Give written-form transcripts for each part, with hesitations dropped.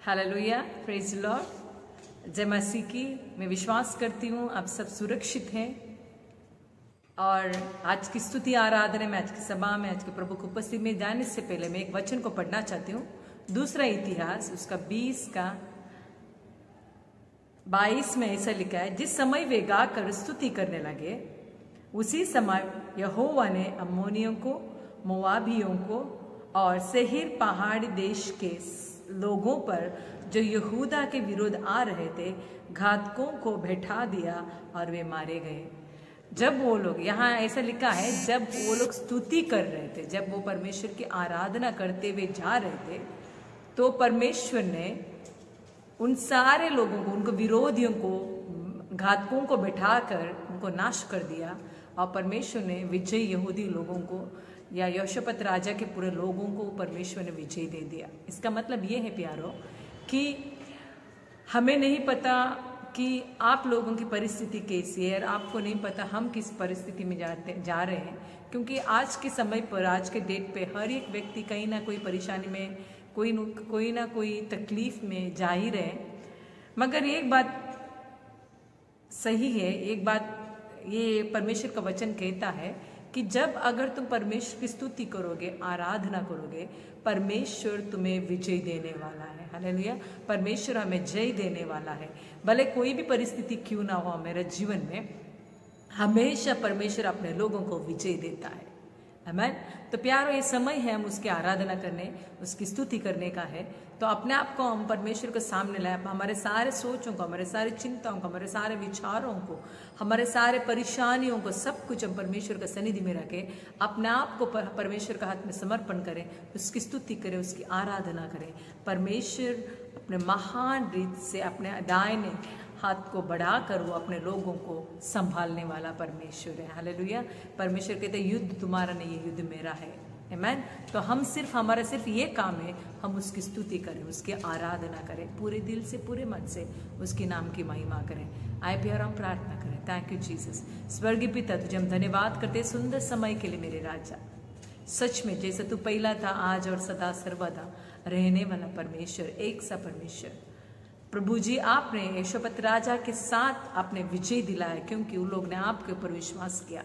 Hallelujah, praise Lord. जय मसीह की। मैं विश्वास करती हूँ आप सब सुरक्षित हैं। और आज की स्तुति आराधना में, आज की सभा में, आज के प्रभु की उपस्थिति में जाने से पहले मैं एक वचन को पढ़ना चाहती हूँ। दूसरा इतिहास उसका 20 का 22 में ऐसा लिखा है, जिस समय वे गाकर स्तुति करने लगे उसी समय यहोवा ने अम्मोनियों को, मोआबियों को और सेहीर पहाड़ी देश के लोगों पर जो यहूदा के विरुद्ध आ रहे थे घातकों को बैठा दिया और वे मारे गए। जब वो लोग, यहाँ ऐसा लिखा है, जब वो लोग स्तुति कर रहे थे, जब वो परमेश्वर की आराधना करते हुए जा रहे थे, तो परमेश्वर ने उन सारे लोगों को, उनको विरोधियों को, घातकों को बैठाकर उनको नाश कर दिया। और परमेश्वर ने विजय यहूदी लोगों को या यहोशापात राजा के पूरे लोगों को परमेश्वर ने विजय दे दिया। इसका मतलब ये है प्यारो कि हमें नहीं पता कि आप लोगों की परिस्थिति कैसी है और आपको नहीं पता हम किस परिस्थिति में जा रहे हैं, क्योंकि आज के समय पर, आज के डेट पे हर एक व्यक्ति कहीं ना कोई परेशानी में, कोई ना कोई तकलीफ में जा ही रहे। मगर एक बात सही है, एक बात ये परमेश्वर का वचन कहता है कि जब अगर तुम परमेश्वर की स्तुति करोगे, आराधना करोगे, परमेश्वर तुम्हें विजय देने वाला है। हालेलुया। परमेश्वर हमें जय देने वाला है। भले कोई भी परिस्थिति क्यों ना हो मेरे जीवन में, हमेशा परमेश्वर अपने लोगों को विजय देता है। आमीन। तो प्यारो, ये समय है हम उसकी आराधना करने, उसकी स्तुति करने का है। तो अपने आप को हम परमेश्वर के सामने लाए, हमारे सारे सोचों को, हमारे सारे चिंताओं को, हमारे सारे विचारों को, हमारे सारे परेशानियों को, सब कुछ हम परमेश्वर का सनिधि में रखें। अपने आप को परमेश्वर का हाथ में समर्पण करें, उसकी स्तुति करें, उसकी आराधना करें। परमेश्वर अपने महान रीत से अपने दाहिने हाथ को बढ़ाकर वो अपने लोगों को संभालने वाला परमेश्वर है। हालेलुया। परमेश्वर कहते हैं, युद्ध तुम्हारा नहीं, ये युद्ध मेरा है। आमीन। तो हम हमारा सिर्फ ये काम है, हम उसकी स्तुति करें, उसकी आराधना करें, पूरे दिल से, पूरे मन से उसके नाम की महिमा करें। आए प्यार, हम प्रार्थना करें। Thank you Jesus. स्वर्गीय पिता, तुझे हम धन्यवाद करते सुंदर समय के लिए मेरे राजा। सच में जैसे तू पहला था, आज और सदा सर्वदा रहने वाला परमेश्वर, एक सा परमेश्वर। प्रभु जी, आपने यहोशापात राजा के साथ आपने विजय दिलाया, क्योंकि उन लोग ने आपके ऊपर विश्वास किया,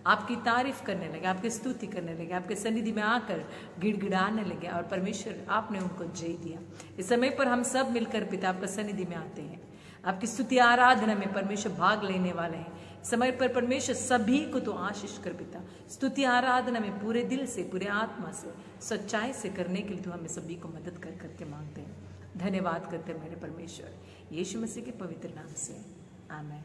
आपकी तारीफ करने लगे, आपकी स्तुति करने लगे, आपके सन्निधि में आकर गिड़गिड़ाने लगे, और परमेश्वर आपने उनको जय दिया। इस समय पर हम सब मिलकर पिता आपका सन्निधि में आते हैं, आपकी स्तुति आराधना में परमेश्वर भाग लेने वाले हैं। समय पर परमेश्वर सभी को तो आशीष कर पिता, स्तुति आराधना में पूरे दिल से, पूरे आत्मा से, सच्चाई से करने के लिए तो हमें सभी को मदद कर करके मांगते हैं। धन्यवाद करते हैं मेरे परमेश्वर, यीशु मसीह के पवित्र नाम से, आमीन।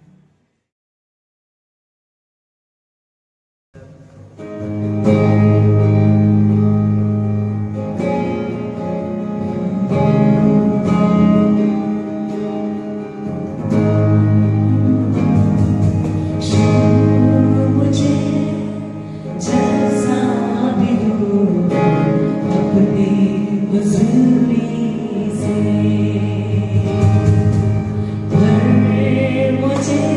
मुझे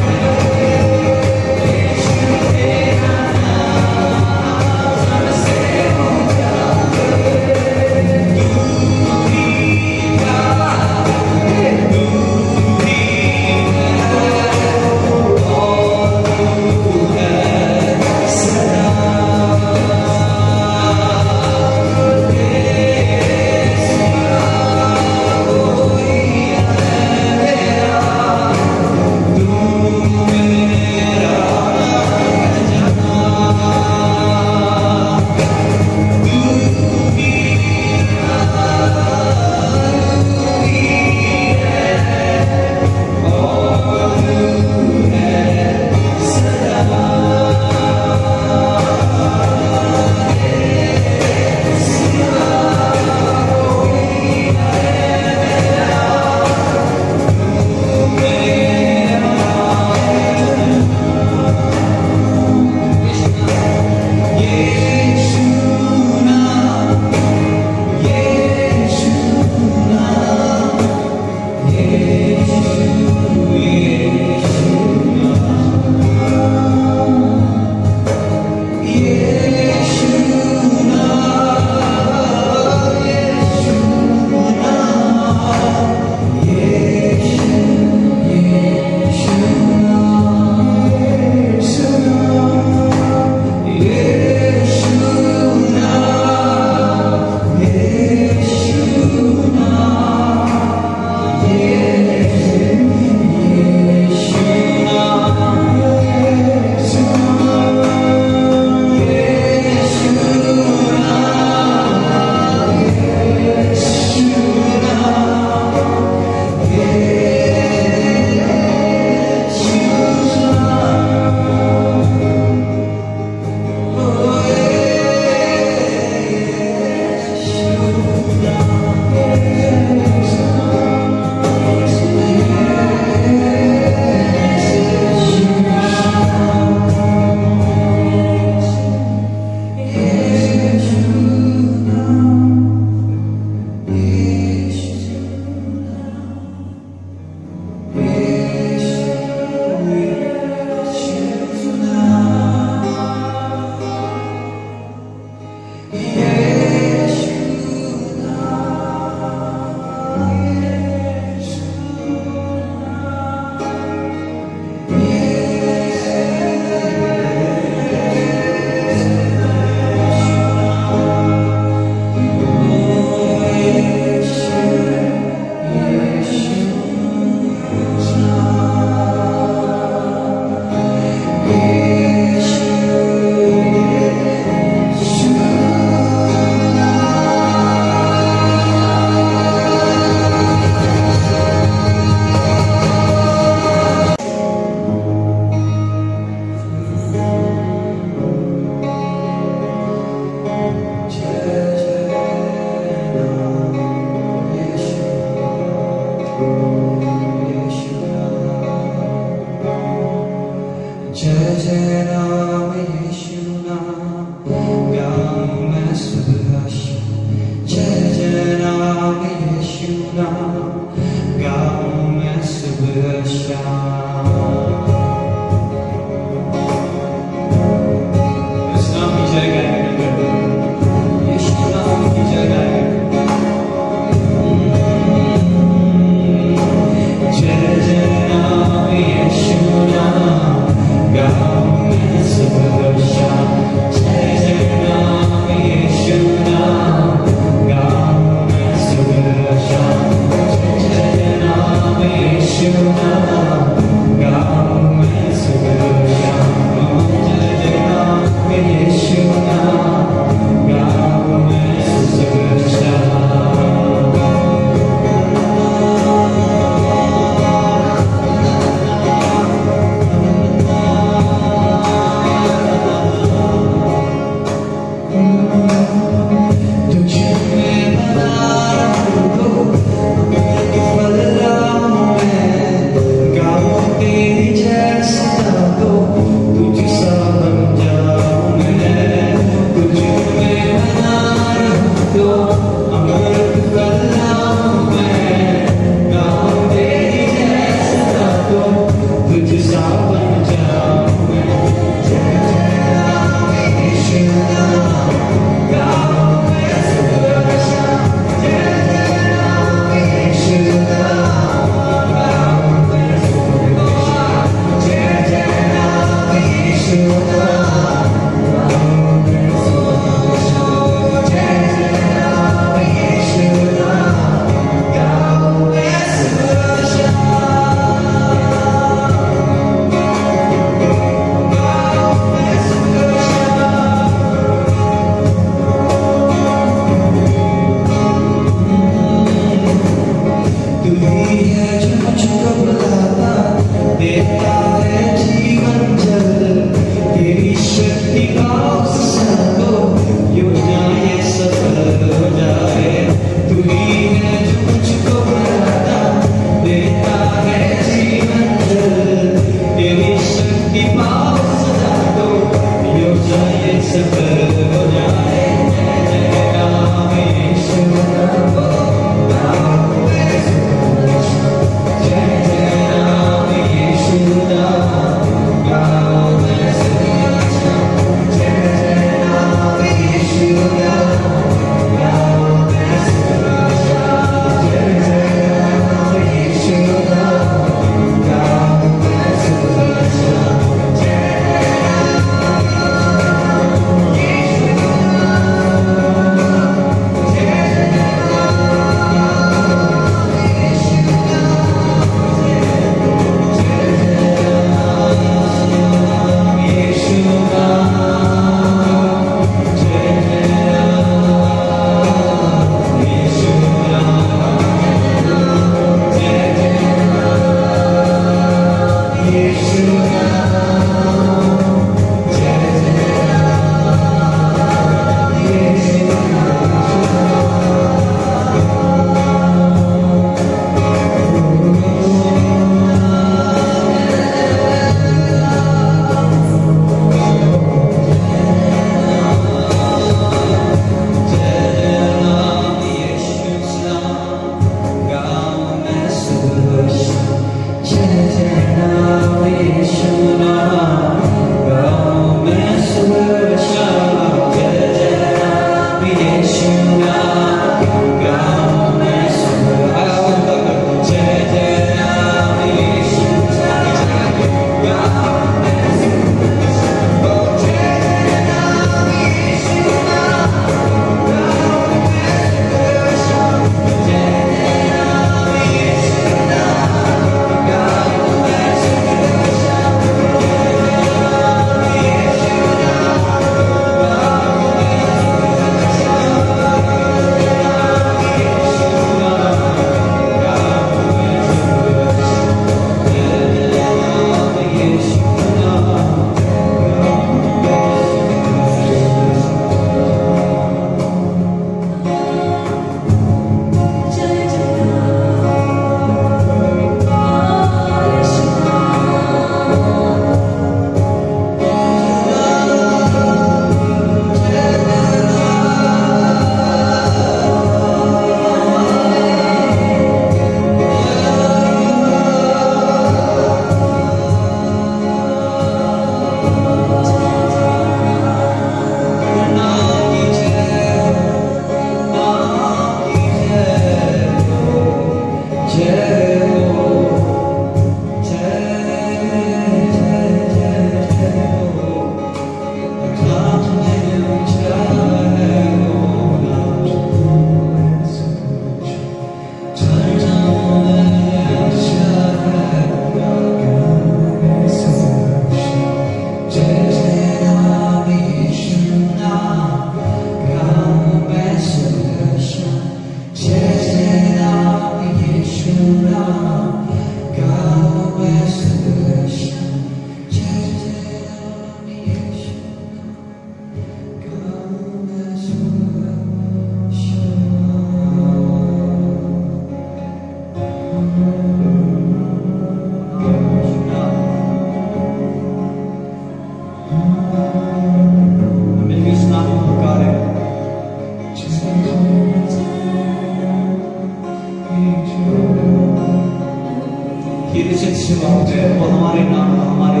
वो हमारे नाम हमारे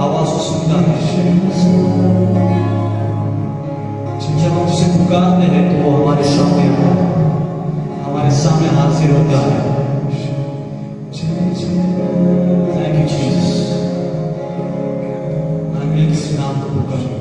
आवाज को सुनता है। जब हम उसे पुकारते हैं तो वो हमारे सामने हाजिर होता है। थैंक यू जीसस, हम इस नाम को पुकारते हैं।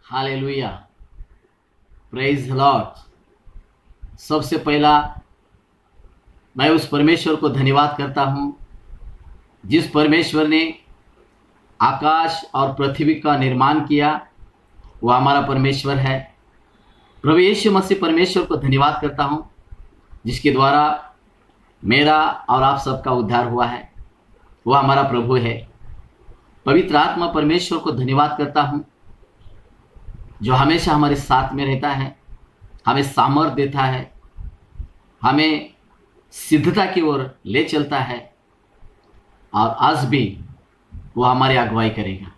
Hallelujah, praise the Lord. सबसे पहला मैं उस परमेश्वर को धन्यवाद करता हूं जिस परमेश्वर ने आकाश और पृथ्वी का निर्माण किया, वो हमारा परमेश्वर है। प्रभु यीशु मसीह परमेश्वर को धन्यवाद करता हूं जिसके द्वारा मेरा और आप सबका उद्धार हुआ है, वो हमारा प्रभु है। पवित्र आत्मा परमेश्वर को धन्यवाद करता हूं जो हमेशा हमारे साथ में रहता है, हमें सामर्थ देता है, हमें सिद्धता की ओर ले चलता है और आज भी वो हमारी अगुवाई करेगा।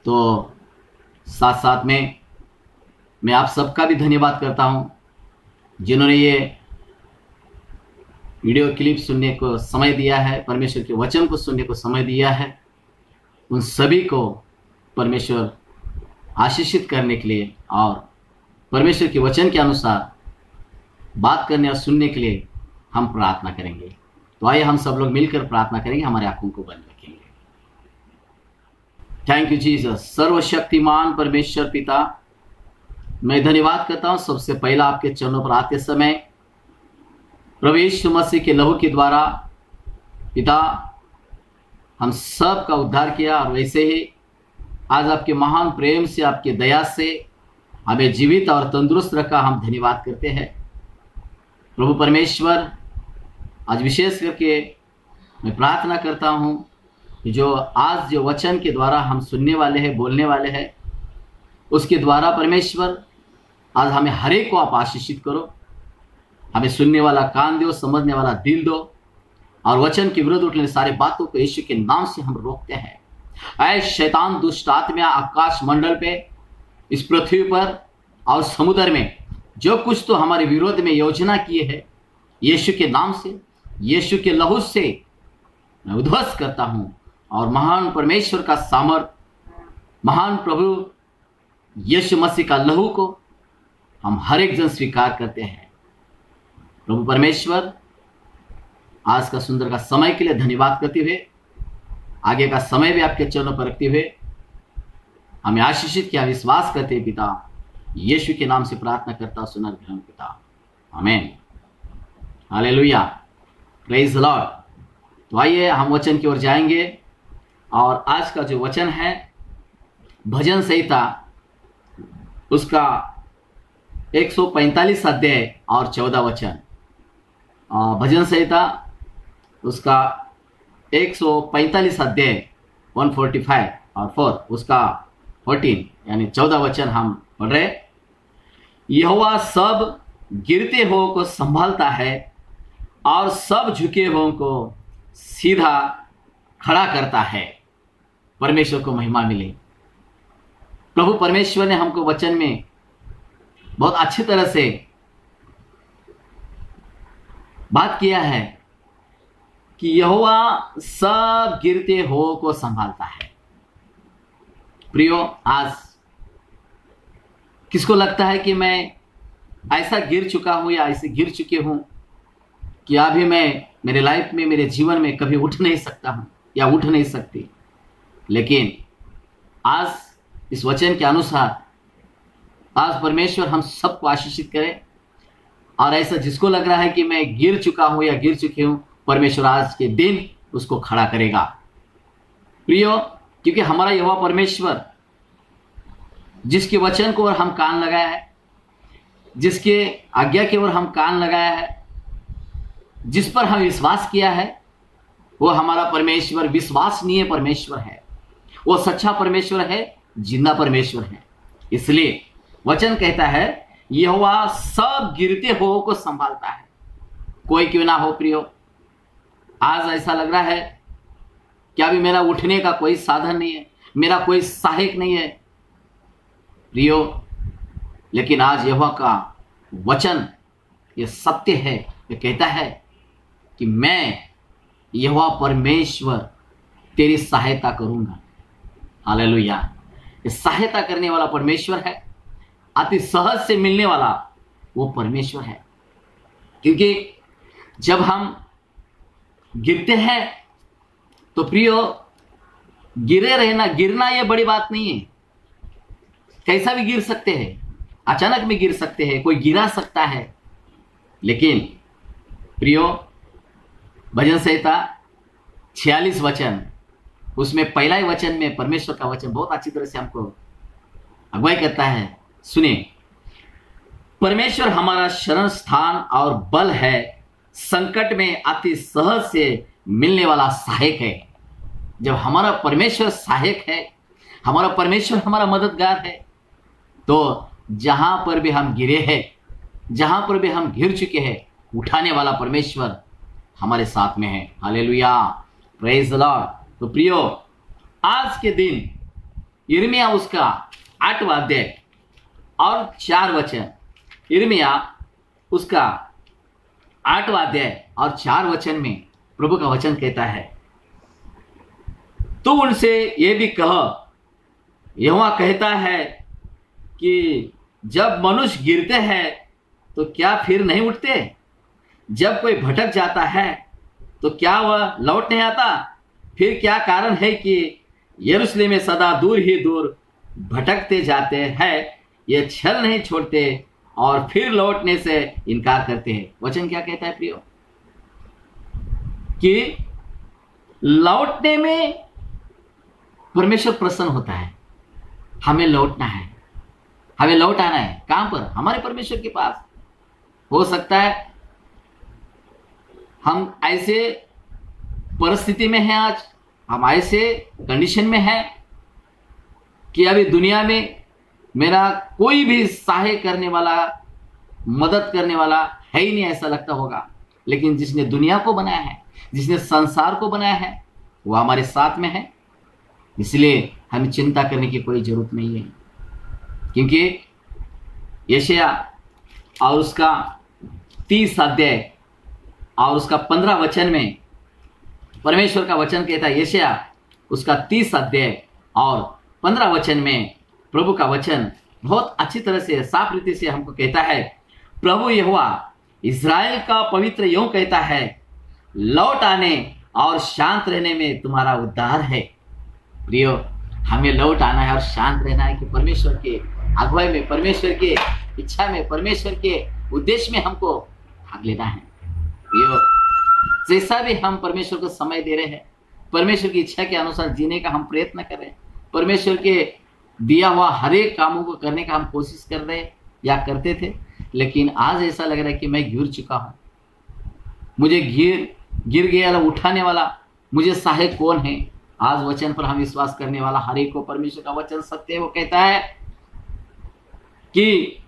तो साथ साथ में मैं आप सबका भी धन्यवाद करता हूं जिन्होंने ये वीडियो क्लिप सुनने को समय दिया है, परमेश्वर के वचन को सुनने को समय दिया है। उन सभी को परमेश्वर आशीषित करने के लिए और परमेश्वर के वचन के अनुसार बात करने और सुनने के लिए हम प्रार्थना करेंगे। तो आइए हम सब लोग मिलकर प्रार्थना करेंगे, हमारे आंखों को बंद रखेंगे। Thank you Jesus. सर्वशक्तिमान परमेश्वर पिता, मैं धन्यवाद करता हूं सबसे पहला आपके चरणों पर आते समय प्रभु यीशु मसीह के लहू के द्वारा पिता हम सब का उद्धार किया, और वैसे ही आज आपके महान प्रेम से, आपके दया से हमें जीवित और तंदुरुस्त रखा, हम धन्यवाद करते हैं। प्रभु परमेश्वर, आज विशेष करके मैं प्रार्थना करता हूं कि जो आज जो वचन के द्वारा हम सुनने वाले हैं, बोलने वाले हैं, उसके द्वारा परमेश्वर आज हमें हर एक को आप आशीषित करो। हमें सुनने वाला कान दो, समझने वाला दिल दो, और वचन के विरुद्ध उठने सारे बातों को यीशु के नाम से हम रोकते हैं। ऐ शैतान दुष्ट आत्मा आकाश मंडल पे, इस पृथ्वी पर और समुद्र में जो कुछ तो हमारे विरोध में योजना किए है, यीशु के नाम से, यीशु के लहू से मैं उद्ध्वस्त करता हूं। और महान परमेश्वर का सामर्थ, महान प्रभु यीशु मसीह का लहू को हम हर एक जन स्वीकार करते हैं। प्रभु परमेश्वर, आज का सुंदर का समय के लिए धन्यवाद करते हुए आगे का समय भी आपके चरणों पर रखते हुए हमें आशीषित किया, विश्वास करते हैं पिता, यीशु के नाम से प्रार्थना करता सुना ग्रहण पिता, आमीन। Hallelujah, praise the Lord. तो आइए हम वचन की ओर जाएंगे, और आज का जो वचन है भजन संहिता उसका 145 अध्याय और 14 वचन। भजन संहिता उसका 145 अध्याय 145 और 4 उसका 14 यानी 14 वचन हम पढ़ रहे। यहोवा सब गिरते हुओं को संभालता है और सब झुके हुओं को सीधा खड़ा करता है। परमेश्वर को महिमा मिले। प्रभु परमेश्वर ने हमको वचन में बहुत अच्छी तरह से बात किया है कि यहोवा सब गिरते हुओं को संभालता है। प्रियो, आज किसको लगता है कि मैं ऐसा गिर चुका हूं या ऐसे गिर चुके हूं कि अभी मैं मेरे लाइफ में, मेरे जीवन में कभी उठ नहीं सकता हूं या उठ नहीं सकती? लेकिन आज इस वचन के अनुसार आज परमेश्वर हम सबको आशीषित करे, और ऐसा जिसको लग रहा है कि मैं गिर चुका हूं या गिर चुकी हूं, परमेश्वर आज के दिन उसको खड़ा करेगा। प्रियो, क्योंकि हमारा यहोवा परमेश्वर जिसके वचन को ओर हम कान लगाया है, जिसके आज्ञा की ओर हम कान लगाया है, जिस पर हम विश्वास किया है, वो हमारा परमेश्वर विश्वसनीय परमेश्वर है। वो सच्चा परमेश्वर है, जिंदा परमेश्वर है। इसलिए वचन कहता है यहोवा सब गिरते हुओं को संभालता है। कोई क्यों ना हो प्रियो, आज ऐसा लग रहा है कि अभी मेरा उठने का कोई साधन नहीं है, मेरा कोई सहायक नहीं है प्रियो, लेकिन आज यहोवा का वचन ये सत्य है। ये कहता है कि मैं यहोवा परमेश्वर तेरी सहायता करूंगा। हालेलुया। ये सहायता करने वाला परमेश्वर है, अति सहज से मिलने वाला वो परमेश्वर है। क्योंकि जब हम गिरते हैं तो प्रियो, गिरे रहना, गिरना ये बड़ी बात नहीं है। कैसा भी गिर सकते हैं, अचानक में गिर सकते हैं, कोई गिरा सकता है। लेकिन प्रियो, भजन संहिता 46 वचन, उसमें पहला ही वचन में परमेश्वर का वचन बहुत अच्छी तरह से हमको अगुवाई करता है। सुनिए, परमेश्वर हमारा शरण स्थान और बल है, संकट में अति सहज से मिलने वाला सहायक है। जब हमारा परमेश्वर सहायक है, हमारा परमेश्वर हमारा मददगार है, तो जहां पर भी हम गिरे हैं, जहां पर भी हम गिर चुके हैं, उठाने वाला परमेश्वर हमारे साथ में है। Hallelujah, praise the Lord. तो प्रियो, आज के दिन यिर्मयाह उसका 8वां अध्याय और 4 वचन, यिर्मयाह उसका 8वां अध्याय और 4 वचन में प्रभु का वचन कहता है, तो उनसे ये भी कह, यहोवा कहता है कि जब मनुष्य गिरते हैं तो क्या फिर नहीं उठते? जब कोई भटक जाता है तो क्या वह लौट नहीं आता? फिर क्या कारण है कि यरूशलेम में सदा दूर ही दूर भटकते जाते हैं? ये छल नहीं छोड़ते और फिर लौटने से इनकार करते हैं। वचन क्या कहता है प्रियो? कि लौटने में परमेश्वर प्रसन्न होता है। हमें लौटना है, हमें लौट आना है। कहां पर? हमारे परमेश्वर के पास। हो सकता है हम ऐसे परिस्थिति में हैं, आज हम ऐसे कंडीशन में हैं कि अभी दुनिया में मेरा कोई भी सहाय करने वाला, मदद करने वाला है ही नहीं, ऐसा लगता होगा। लेकिन जिसने दुनिया को बनाया है, जिसने संसार को बनाया है, वो हमारे साथ में है। इसलिए हमें चिंता करने की कोई जरूरत नहीं है, क्योंकि यशायाह और उसका 30 अध्याय और उसका 15 वचन में परमेश्वर का वचन कहता है। यशायाह उसका 30 अध्याय और 15 वचन में प्रभु का वचन बहुत अच्छी तरह से, साफ रीति से हमको कहता है, प्रभु यहोवा इस्राएल का पवित्र यूं कहता है, लौट आने और शांत रहने में तुम्हारा उद्धार है। प्रियो, हमें लौट आना है और शांत रहना है कि परमेश्वर के अगुवाई में, परमेश्वर के इच्छा में, परमेश्वर के उद्देश्य में हमको भाग लेना है। प्रियो, जैसा भी हम परमेश्वर को समय दे रहे हैं, परमेश्वर की इच्छा के अनुसार जीने का हम प्रयत्न कर रहे हैं, परमेश्वर के दिया हुआ हर एक कामों को करने का हम कोशिश कर रहे हैं या करते थे। लेकिन आज ऐसा लग रहा है कि मैं गिर चुका हूं, मुझे गिर गया उठाने वाला, मुझे सहायक कौन है? आज वचन पर हम विश्वास करने वाला हर एक को परमेश्वर का वचन सत्य है। वो कहता है कि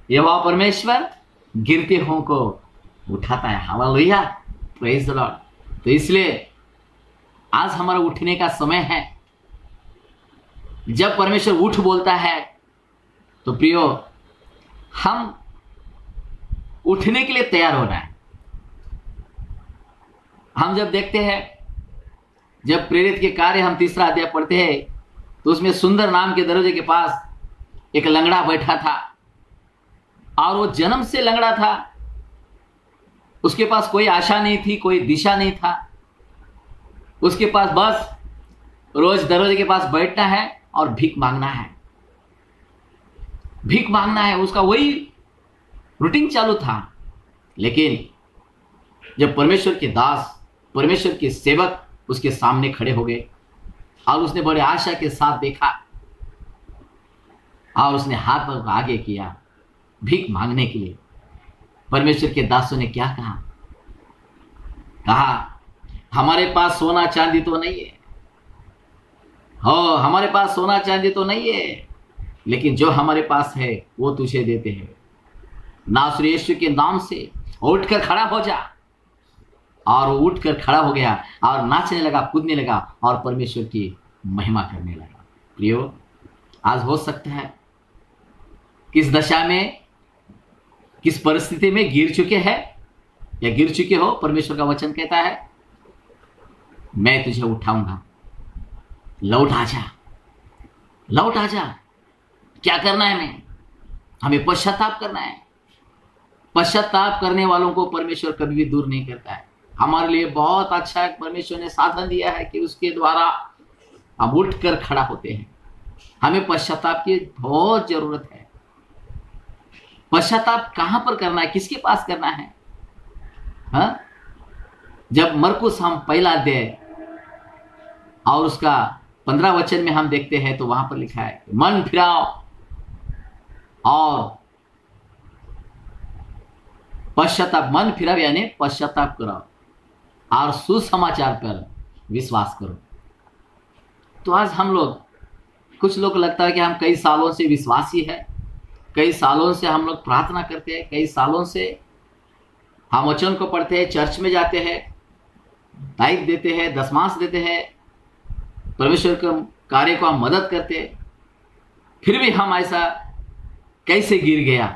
यहोवा परमेश्वर गिरते हुओं को उठाता है। Hallelujah, praise the Lord. तो इसलिए आज हमारा उठने का समय है। जब परमेश्वर उठ बोलता है तो प्रियो, हम उठने के लिए तैयार होना है। हम जब देखते हैं, जब प्रेरित के कार्य हम 3रा अध्याय पढ़ते हैं, तो उसमें सुंदर नाम के दरवाजे के पास एक लंगड़ा बैठा था और वो जन्म से लंगड़ा था। उसके पास कोई आशा नहीं थी, कोई दिशा नहीं था। उसके पास बस रोज दरवाजे के पास बैठना है और भीख मांगना है, भीख मांगना है। उसका वही रूटीन चालू था। लेकिन जब परमेश्वर के दास, परमेश्वर के सेवक उसके सामने खड़े हो गए और उसने बड़े आशा के साथ देखा और उसने हाथ पर आगे किया भीख मांगने के लिए। परमेश्वर के दासों ने क्या कहा, हमारे पास सोना चांदी तो नहीं है, हो हमारे पास सोना चांदी तो नहीं है, लेकिन जो हमारे पास है वो तुझे देते हैं। नासरी यीशु के नाम से उठकर खड़ा हो जा। और वो उठकर खड़ा हो गया और नाचने लगा, कूदने लगा और परमेश्वर की महिमा करने लगा। प्रियो, आज हो सकता है किस दशा में, किस परिस्थिति में गिर चुके हैं या गिर चुके हो, परमेश्वर का वचन कहता है, मैं तुझे उठाऊंगा। लौट आजा, लौट आजा। क्या करना है? हमें पश्चाताप करना है। पश्चाताप करने वालों को परमेश्वर कभी भी दूर नहीं करता है। हमारे लिए बहुत अच्छा परमेश्वर ने साधन दिया है कि उसके द्वारा हम उठकर खड़ा होते हैं। हमें पश्चाताप की बहुत जरूरत है। पश्चाताप कहां पर करना है, किसके पास करना है? हाँ, जब मरकुस हम पहला अध्याय और उसका 15 वचन में हम देखते हैं तो वहां पर लिखा है मन फिराओ और पश्चाताप, मन फिराओ यानी पश्चाताप करो और सुसमाचार पर विश्वास करो। तो आज हम लोग, कुछ लोग लगता है कि हम कई सालों से विश्वासी है, कई सालों से हम लोग प्रार्थना करते हैं, कई सालों से हम वचन को पढ़ते हैं, चर्च में जाते हैं, टाइप देते हैं, दशमांश देते हैं, परमेश्वर के कार्य को हम मदद करते हैं, फिर भी हम ऐसा कैसे गिर गया?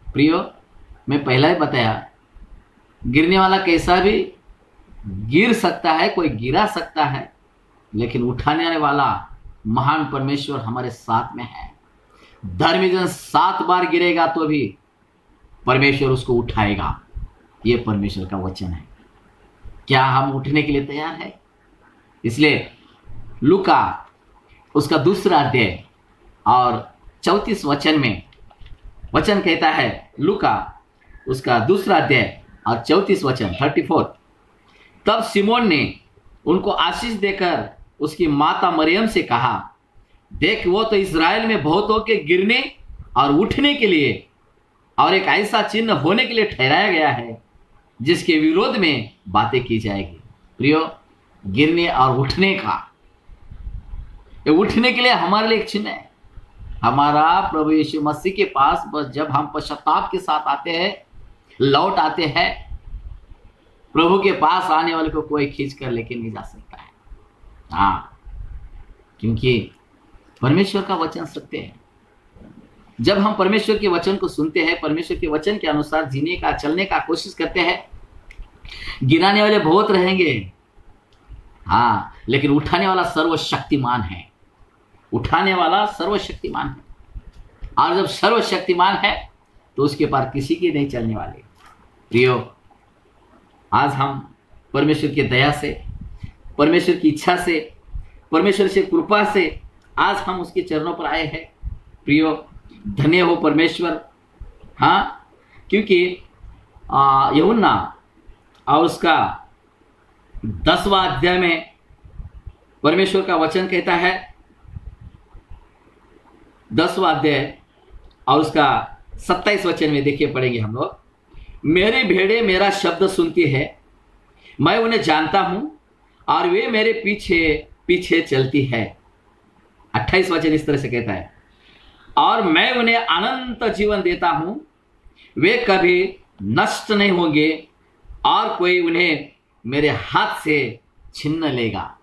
प्रियो, मैं पहला ही बताया, गिरने वाला कैसा भी गिर सकता है, कोई गिरा सकता है, लेकिन उठाने वाला महान परमेश्वर हमारे साथ में है। धर्मी जन 7 बार गिरेगा तो भी परमेश्वर उसको उठाएगा। ये परमेश्वर का वचन है। क्या हम उठने के लिए तैयार है? इसलिए लूका उसका 2 अध्याय और 34 वचन में वचन कहता है, लूका उसका 2 अध्याय और 34 वचन 34, तब सिमोन ने उनको आशीष देकर उसकी माता मरियम से कहा, देख वो तो इस्राएल में बहुतों के गिरने और उठने के लिए और एक ऐसा चिन्ह होने के लिए ठहराया गया है जिसके विरोध में बातें की जाएगी। प्रियो, गिरने और उठने का, ये उठने के लिए हमारे लिए एक चिन्ह है। हमारा प्रभु यीशु मसीह के पास बस जब हम पश्चाताप के साथ आते हैं, लौट आते हैं, प्रभु के पास आने वाले को कोई खींच कर लेके नहीं जा सकता है। हाँ, क्योंकि परमेश्वर का वचन सत्य है। जब हम परमेश्वर के वचन को सुनते हैं, परमेश्वर के वचन के अनुसार जीने का, चलने का कोशिश करते हैं, गिराने वाले बहुत रहेंगे, हाँ, लेकिन उठाने वाला सर्वशक्तिमान है। उठाने वाला सर्वशक्तिमान है, और जब सर्वशक्तिमान है तो उसके पार किसी की नहीं चलने वाले। प्रियो, आज हम परमेश्वर की दया से, परमेश्वर की इच्छा से, परमेश्वर से कृपा से आज हम उसके चरणों पर आए हैं। प्रियो, धन्य हो परमेश्वर। हाँ, क्योंकि यूहन्ना और उसका 10वां अध्याय में परमेश्वर का वचन कहता है, 10वां अध्याय और उसका 27 वचन में देखिए, पढ़ेंगे हम लोग। मेरी भेड़ें मेरा शब्द सुनती है, मैं उन्हें जानता हूं और वे मेरे पीछे पीछे चलती है। 28 वचन इस तरह से कहता है, और मैं उन्हें अनंत जीवन देता हूं, वे कभी नष्ट नहीं होंगे और कोई उन्हें मेरे हाथ से छीन न लेगा।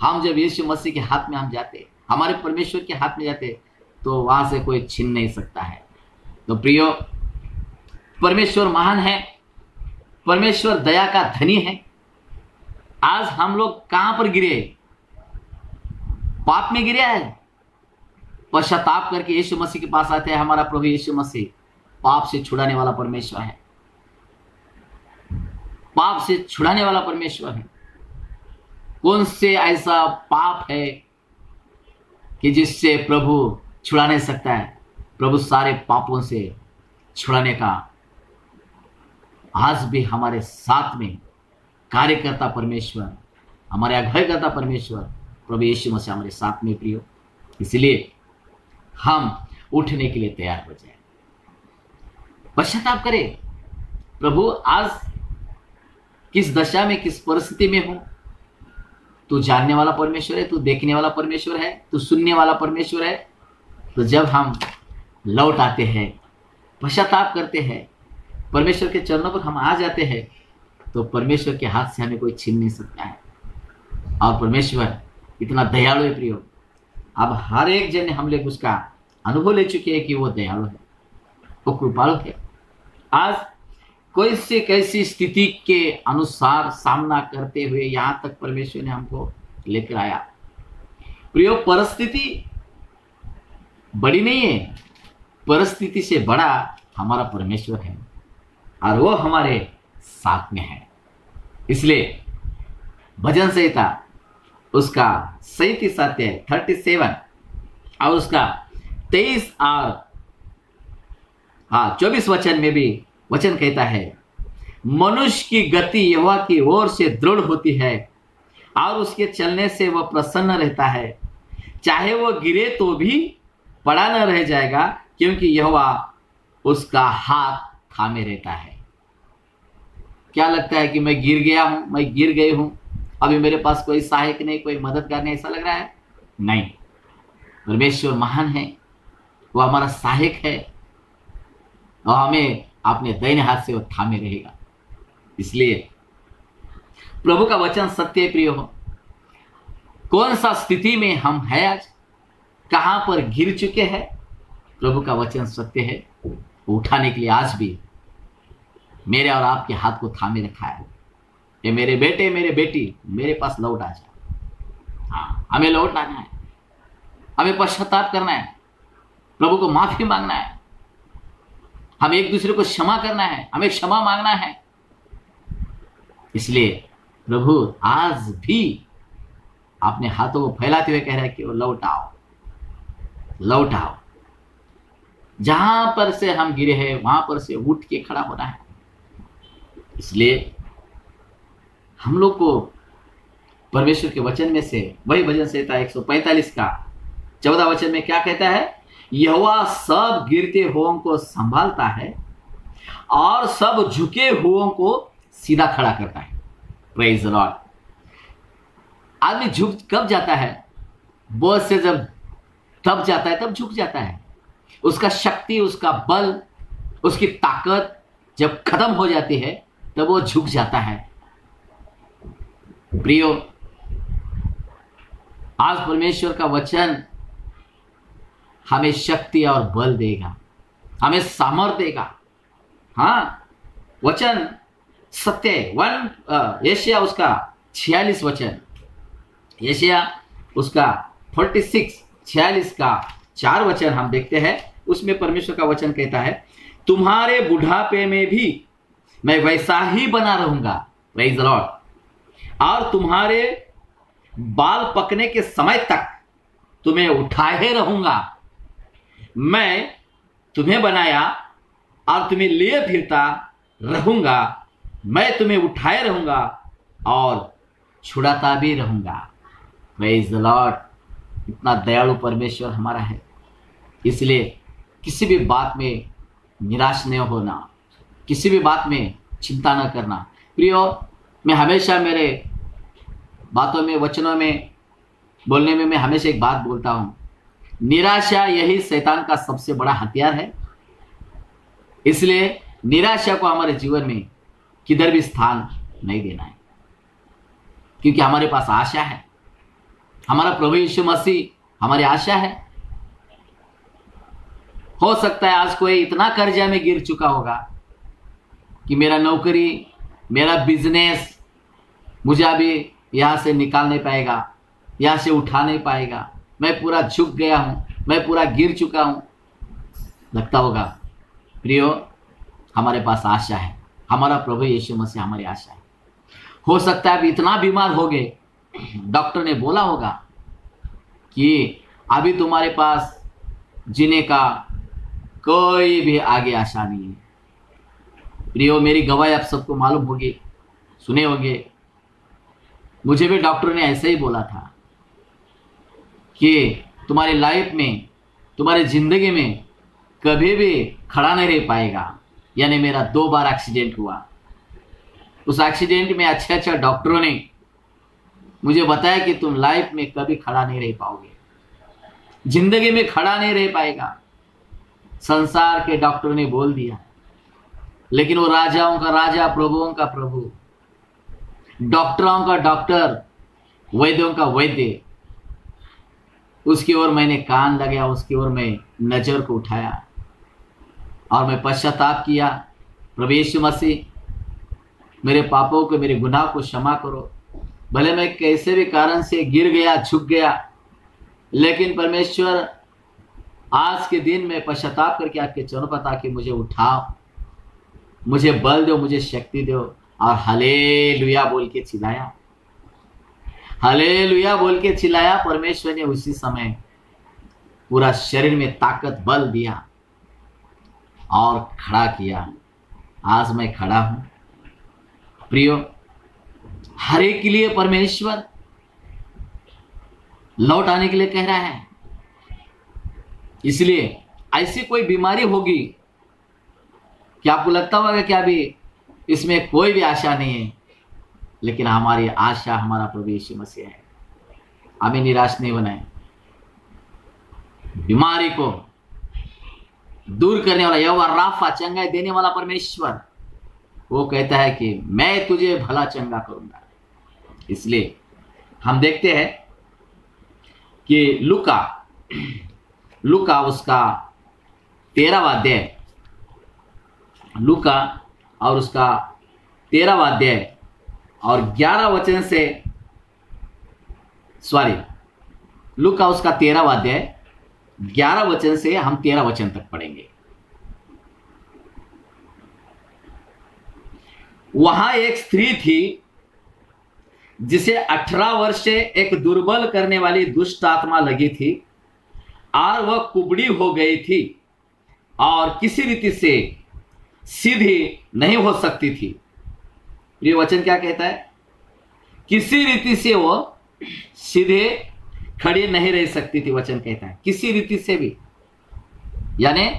हम जब यीशु मसीह के हाथ में हम जाते, हमारे परमेश्वर के हाथ में जाते, तो वहां से कोई छीन नहीं सकता है। तो प्रियो, परमेश्वर महान है, परमेश्वर दया का धनी है। आज हम लोग कहां पर गिरे? पाप में गिरे हैं। पश्चाताप करके यीशु मसीह के पास आते हैं। हमारा प्रभु यीशु मसीह पाप से छुड़ाने वाला परमेश्वर है, पाप से छुड़ाने वाला परमेश्वर है। कौन से ऐसा पाप है कि जिससे प्रभु छुड़ा नहीं सकता है? प्रभु सारे पापों से छुड़ाने का आज भी हमारे साथ में कार्यकर्ता परमेश्वर, हमारे अगुवाईकर्ता परमेश्वर प्रभु यीशु मसीह हमारे साथ में। प्रियो, इसलिए हम उठने के लिए तैयार हो जाए, पश्चाताप करें। प्रभु, आज किस दशा में, किस परिस्थिति में हूं, तू जानने वाला परमेश्वर है, तू देखने वाला परमेश्वर है, तू सुनने वाला परमेश्वर है। तो जब हम लौट आते हैं, पश्चाताप करते हैं, परमेश्वर के चरणों पर हम आ जाते हैं, तो परमेश्वर के हाथ से हमें कोई छीन नहीं सकता है। और परमेश्वर इतना दयालु है। प्रियो, अब हर एक जन हम लोग उसका अनुभव ले चुके हैं कि वो दयालु है, वो कृपालु है। आज कोई से कैसी स्थिति के अनुसार सामना करते हुए यहां तक परमेश्वर ने हमको लेकर आया। प्रियो, परिस्थिति बड़ी नहीं है, परिस्थिति से बड़ा हमारा परमेश्वर है और वो हमारे साथ में है। इसलिए भजन संहिता उसका 37 अध्याय 37 और उसका 23 और 24 वचन में भी वचन कहता है, मनुष्य की गति यहोवा की ओर से दृढ़ होती है और उसके चलने से वह प्रसन्न रहता है। चाहे वह गिरे तो भी पड़ा न रह जाएगा, क्योंकि यहोवा उसका हाथ थामे रहता है। क्या लगता है कि मैं गिर गया हूं, मैं गिर गई हूं, अभी मेरे पास कोई सहायक नहीं, कोई मददगार नहीं, ऐसा लग रहा है? नहीं, परमेश्वर महान है, वो हमारा सहायक है और हमें अपने दाहिने हाथ से वो थामे रहेगा। इसलिए प्रभु का वचन सत्य प्रिय हो। कौन सा स्थिति में हम हैं आज, कहां पर गिर चुके हैं, प्रभु का वचन सत्य है, वो उठाने के लिए आज भी मेरे और आपके हाथ को थामे रखा है। ये मेरे बेटे मेरे बेटी मेरे पास लौट आ जा। हाँ, हमें लौट आना है, हमें पश्चाताप करना है, प्रभु को माफी मांगना है, हमें एक दूसरे को क्षमा करना है, हमें क्षमा मांगना है। इसलिए प्रभु आज भी अपने हाथों को फैलाते हुए कह रहा है कि वो लौट आओ, लौट आओ। जहां पर से हम गिरे हैं वहां पर से उठ के खड़ा होना है। इसलिए हम लोग को परमेश्वर के वचन में से वही भजन संहिता 145 का 14 वचन में क्या कहता है, यहोवा सब गिरते हुओं को संभालता है और सब झुके हुओं को सीधा खड़ा करता है। Praise the Lord. आदमी झुक कब जाता है? बहुत से जब तब जाता है, तब झुक जाता है। उसका शक्ति, उसका बल, उसकी ताकत जब खत्म हो जाती है तब वो झुक जाता है। प्रियो, आज परमेश्वर का वचन हमें शक्ति और बल देगा, हमें सामर्थ्य देगा। हाँ, वचन सत्य है। यशायाह उसका 46 वचन, यशायाह उसका 46 का 4 वचन हम देखते हैं। उसमें परमेश्वर का वचन कहता है, तुम्हारे बुढ़ापे में भी मैं वैसा ही बना रहूंगा, प्रेज द लॉर्ड, और तुम्हारे बाल पकने के समय तक तुम्हें उठाए रहूंगा। मैं तुम्हें बनाया और तुम्हें लिए फिरता रहूंगा, मैं तुम्हें उठाए रहूंगा और छुड़ाता भी रहूंगा। Praise the Lord. इतना दयालु परमेश्वर हमारा है। इसलिए किसी भी बात में निराश नहीं होना, किसी भी बात में चिंता न करना। प्रियो, मैं हमेशा मेरे बातों में, वचनों में, बोलने में मैं हमेशा एक बात बोलता हूं, निराशा यही शैतान का सबसे बड़ा हथियार है। इसलिए निराशा को हमारे जीवन में किधर भी स्थान नहीं देना है, क्योंकि हमारे पास आशा है। हमारा प्रभु यीशु मसीह हमारी आशा है। हो सकता है आज कोई इतना कर्जा में गिर चुका होगा कि मेरा नौकरी, मेरा बिजनेस मुझे अभी यहां से निकाल नहीं पाएगा, यहां से उठा नहीं पाएगा, मैं पूरा झुक गया हूं, मैं पूरा गिर चुका हूं, लगता होगा। प्रियो, हमारे पास आशा है, हमारा प्रभु यीशु मसीह हमारी आशा है। हो सकता है अभी इतना बीमार हो गए, डॉक्टर ने बोला होगा कि अभी तुम्हारे पास जीने का कोई भी आगे आशा नहीं है। प्रियो, मेरी गवाही आप सबको मालूम होगी, सुने होंगे। मुझे भी डॉक्टर ने ऐसे ही बोला था कि तुम्हारी लाइफ में, तुम्हारी जिंदगी में कभी भी खड़ा नहीं रह पाएगा। यानी मेरा 2 बार एक्सीडेंट हुआ। उस एक्सीडेंट में अच्छे डॉक्टरों ने मुझे बताया कि तुम लाइफ में कभी खड़ा नहीं रह पाओगे, जिंदगी में खड़ा नहीं रह पाएगा। संसार के डॉक्टर ने बोल दिया, लेकिन वो राजाओं का राजा, प्रभुओं का प्रभु, डॉक्टरों का डॉक्टर, वैद्यों का वैद्य, उसकी ओर मैंने कान लगाया, उसकी ओर मैं नजर को उठाया और मैं पश्चाताप किया। प्रभु यीशु मसीह, मेरे पापों को, मेरे गुनाह को क्षमा करो। भले मैं कैसे भी कारण से गिर गया, झुक गया, लेकिन परमेश्वर आज के दिन में पश्चाताप करके आपके चरणों पर ताकि मुझे उठाओ, मुझे बल दो, मुझे शक्ति दो। और हालेलुया बोल के चिल्लाया, हालेलुया बोल के चिल्लाया। परमेश्वर ने उसी समय पूरा शरीर में ताकत बल दिया और खड़ा किया। आज मैं खड़ा हूं। प्रियो, हर एक के लिए परमेश्वर लौट आने के लिए कह रहा है। इसलिए ऐसी कोई बीमारी होगी कि आपको लगता होगा कि अभी इसमें कोई भी आशा नहीं है, लेकिन हमारी आशा हमारा प्रभु यीशु मसीह है। हमें निराश नहीं बनाए। बीमारी को दूर करने वाला यहोवा राफा, चंगाई देने वाला परमेश्वर, वो कहता है कि मैं तुझे भला चंगा करूंगा। इसलिए हम देखते हैं कि लूका उसका 13वां अध्याय, लूका और उसका 13वां अध्याय और 11 वचन से, लूका उसका 13वां अध्याय 11 वचन से हम 13 वचन तक पढ़ेंगे। वहां एक स्त्री थी जिसे 18 वर्ष से एक दुर्बल करने वाली दुष्ट आत्मा लगी थी और वह कुबड़ी हो गई थी और किसी रीति से सीधी नहीं हो सकती थी। ये वचन क्या कहता है? किसी रीति से वो सीधे खड़ी नहीं रह सकती थी। वचन कहता है किसी रीति से भी, यानी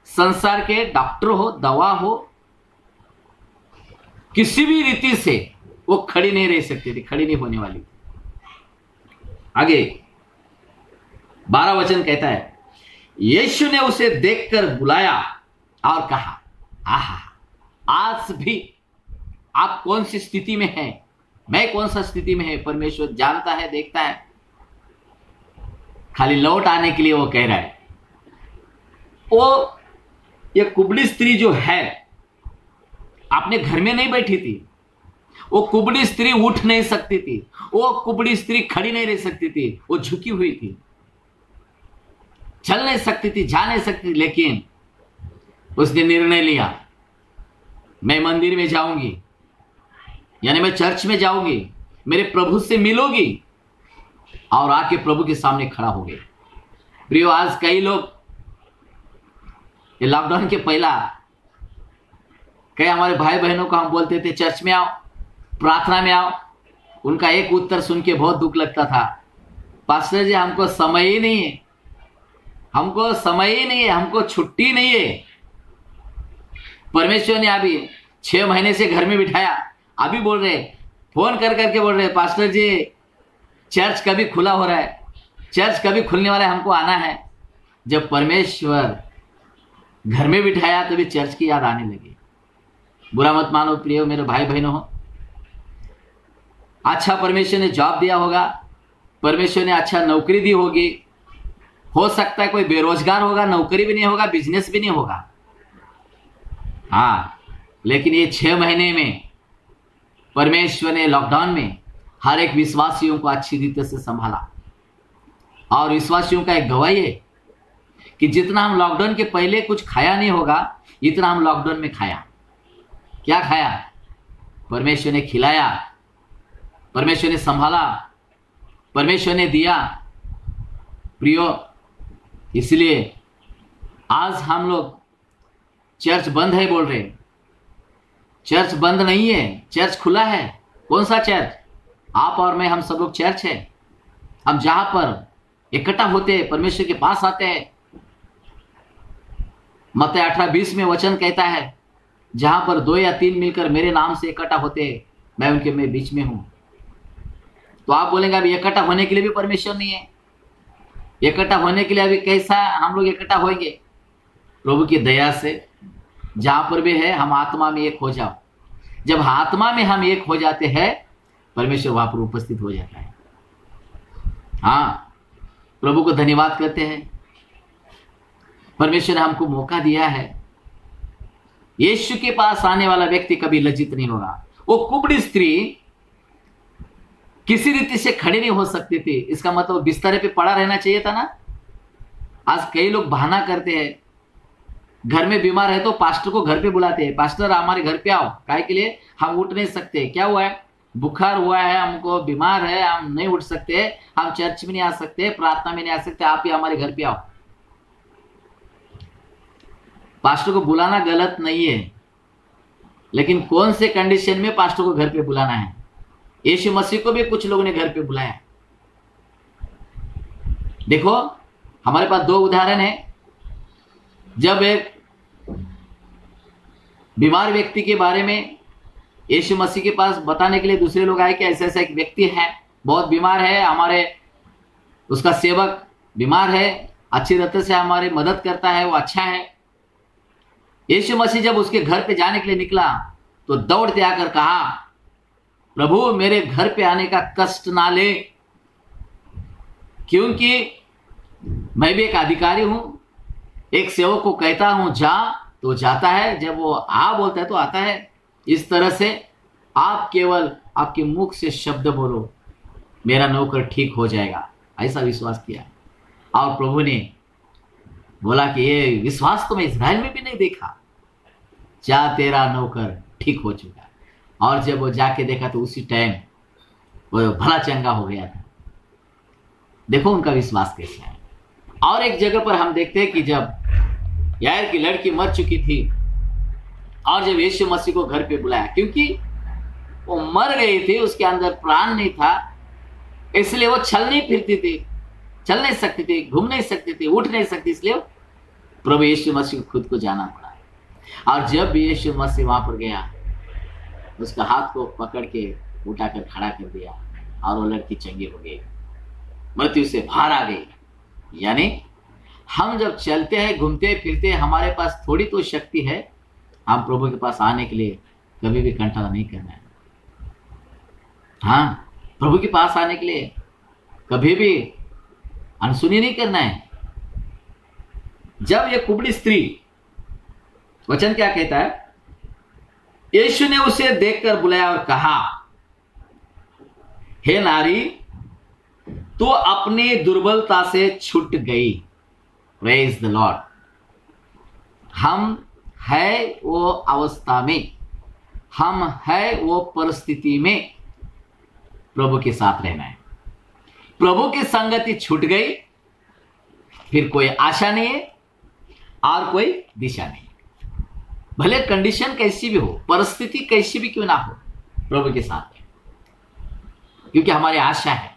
संसार के डॉक्टर हो, दवा हो, किसी भी रीति से वो खड़ी नहीं रह सकती थी, खड़ी नहीं होने वाली थी। आगे 12 वचन कहता है, यीशु ने उसे देखकर बुलाया और कहा, आहा, आज भी आप कौन सी स्थिति में हैं, मैं कौन सा स्थिति में है, परमेश्वर जानता है, देखता है। खाली लौट आने के लिए वो कह रहा है। वो ये कुबड़ी स्त्री जो है अपने घर में नहीं बैठी थी। वो कुबड़ी स्त्री उठ नहीं सकती थी, वो कुबड़ी स्त्री खड़ी नहीं रह सकती थी, वो झुकी हुई थी, चल नहीं सकती थी, जा नहीं सकती थी। लेकिन उसने निर्णय लिया, मैं मंदिर में जाऊंगी, यानी मैं चर्च में जाऊंगी, मेरे प्रभु से मिलोगी, और आके प्रभु के सामने खड़ा हो गए। प्रियो, आज कई लोग ये लॉकडाउन के पहला कई हमारे भाई बहनों को हम बोलते थे चर्च में आओ, प्रार्थना में आओ। उनका एक उत्तर सुन के बहुत दुख लगता था, पास्टर जी हमको समय ही नहीं है, हमको समय ही नहीं है, हमको छुट्टी नहीं है। परमेश्वर ने अभी 6 महीने से घर में बिठाया, अभी बोल रहे, फोन कर करके बोल रहे, पास्टर जी चर्च कभी खुला हो रहा है, चर्च कभी खुलने वाला है, हमको आना है। जब परमेश्वर घर में बिठाया तभी चर्च की याद आने लगी। बुरा मत मानो प्रियो, मेरे भाई बहनों हो। अच्छा परमेश्वर ने जॉब दिया होगा, परमेश्वर ने अच्छा नौकरी दी होगी, हो सकता है कोई बेरोजगार होगा, नौकरी भी नहीं होगा, बिजनेस भी नहीं होगा। हाँ, लेकिन ये 6 महीने में परमेश्वर ने लॉकडाउन में हर एक विश्वासियों को अच्छी रीति से संभाला। और विश्वासियों का एक गवाही है कि जितना हम लॉकडाउन के पहले कुछ खाया नहीं होगा, इतना हम लॉकडाउन में खाया। क्या खाया? परमेश्वर ने खिलाया, परमेश्वर ने संभाला, परमेश्वर ने दिया। प्रियो, इसलिए आज हम लोग चर्च बंद है बोल रहे, चर्च बंद नहीं है, चर्च खुला है। कौन सा चर्च? आप और मैं, हम सब लोग चर्च है। हम जहां पर इकट्ठा होते हैं, परमेश्वर के पास आते हैं। मत्ती 18:20 में वचन कहता है, जहां पर 2 या 3 मिलकर मेरे नाम से इकट्ठा होते हैं, मैं उनके में बीच में हूं। तो आप बोलेंगे अभी इकट्ठा होने के लिए भी परमेश्वर नहीं है, इकट्ठा होने के लिए अभी कैसा हम लोग इकट्ठा होंगे? प्रभु की दया से जहां पर भी है, हम आत्मा में एक हो जाओ। जब आत्मा में हम एक हो जाते हैं, परमेश्वर वहां पर उपस्थित हो जाता है। हाँ, प्रभु को धन्यवाद करते हैं, परमेश्वर ने हमको मौका दिया है। यीशु के पास आने वाला व्यक्ति कभी लज्जित नहीं होगा। वो कुबड़ी स्त्री किसी रीति से खड़ी नहीं हो सकती थी, इसका मतलब बिस्तर पे पड़ा रहना चाहिए था ना। आज कई लोग बहाना करते हैं, घर में बीमार है तो पास्टर को घर पे बुलाते हैं, पास्टर हमारे घर पे आओ, काहे के लिए? हम उठ नहीं सकते। क्या हुआ है? बुखार हुआ है, हमको बीमार है, हम नहीं उठ सकते, हम चर्च में नहीं आ सकते, प्रार्थना में नहीं आ सकते, आप ही हमारे घर पे आओ। पास्टर को बुलाना गलत नहीं है, लेकिन कौन से कंडीशन में पास्टर को घर पे बुलाना है? यीशु मसीह को भी कुछ लोगों ने घर पे बुलाया। देखो, हमारे पास दो उदाहरण है। जब एक बीमार व्यक्ति के बारे में यीशु मसीह के पास बताने के लिए दूसरे लोग आए कि ऐसा ऐसा एक व्यक्ति है, बहुत बीमार है, हमारे उसका सेवक बीमार है, अच्छी तरह से हमारी मदद करता है, वो अच्छा है। यीशु मसीह जब उसके घर पे जाने के लिए निकला तो दौड़ते आकर कहा, प्रभु मेरे घर पे आने का कष्ट ना ले, क्योंकि मैं भी एक अधिकारी हूं। एक सेवक को कहता हूं जा तो जाता है, जब वो आ बोलता है तो आता है। इस तरह से आप केवल आपके मुख से शब्द बोलो, मेरा नौकर ठीक हो जाएगा, ऐसा विश्वास किया। और प्रभु ने बोला कि ये विश्वास तो मैं इस्राएल में भी नहीं देखा, जा तेरा नौकर ठीक हो चुका। और जब वो जाके देखा तो उसी टाइम वो भला चंगा हो गया था। देखो उनका विश्वास कैसा है। और एक जगह पर हम देखते हैं कि जब यार की लड़की मर चुकी थी और जब यीशु मसीह को घर पे बुलाया, क्योंकि वो मर गई थी, उसके अंदर प्राण नहीं था, इसलिए वो चल नहीं फिरती थी, चल नहीं सकती थी, घूम नहीं सकती थी, उठ नहीं सकती, इसलिए प्रभु यीशु मसीह को खुद को जाना पड़ा। और जब यीशु मसीह वहां पर गया, उसका हाथ को पकड़ के उठाकर खड़ा कर दिया और वो लड़की चंगी हो गई, मृत्यु से बाहर आ गई। यानी हम जब चलते हैं, घूमते फिरते, हमारे पास थोड़ी तो शक्ति है, हम प्रभु के पास आने के लिए कभी भी कंटाला नहीं करना है। हाँ, प्रभु के पास आने के लिए कभी भी अनसुनी नहीं करना है। जब ये कुबड़ी स्त्री, वचन क्या कहता है, यीशु ने उसे देखकर बुलाया और कहा, हे नारी, तो अपनी दुर्बलता से छूट गई। Praise the Lord. हम है वो अवस्था में, हम है वो परिस्थिति में प्रभु के साथ रहना है। प्रभु की संगति छूट गई, फिर कोई आशा नहीं है और कोई दिशा नहीं। भले कंडीशन कैसी भी हो, परिस्थिति कैसी भी क्यों ना हो, प्रभु के साथ है, क्योंकि हमारी आशा है,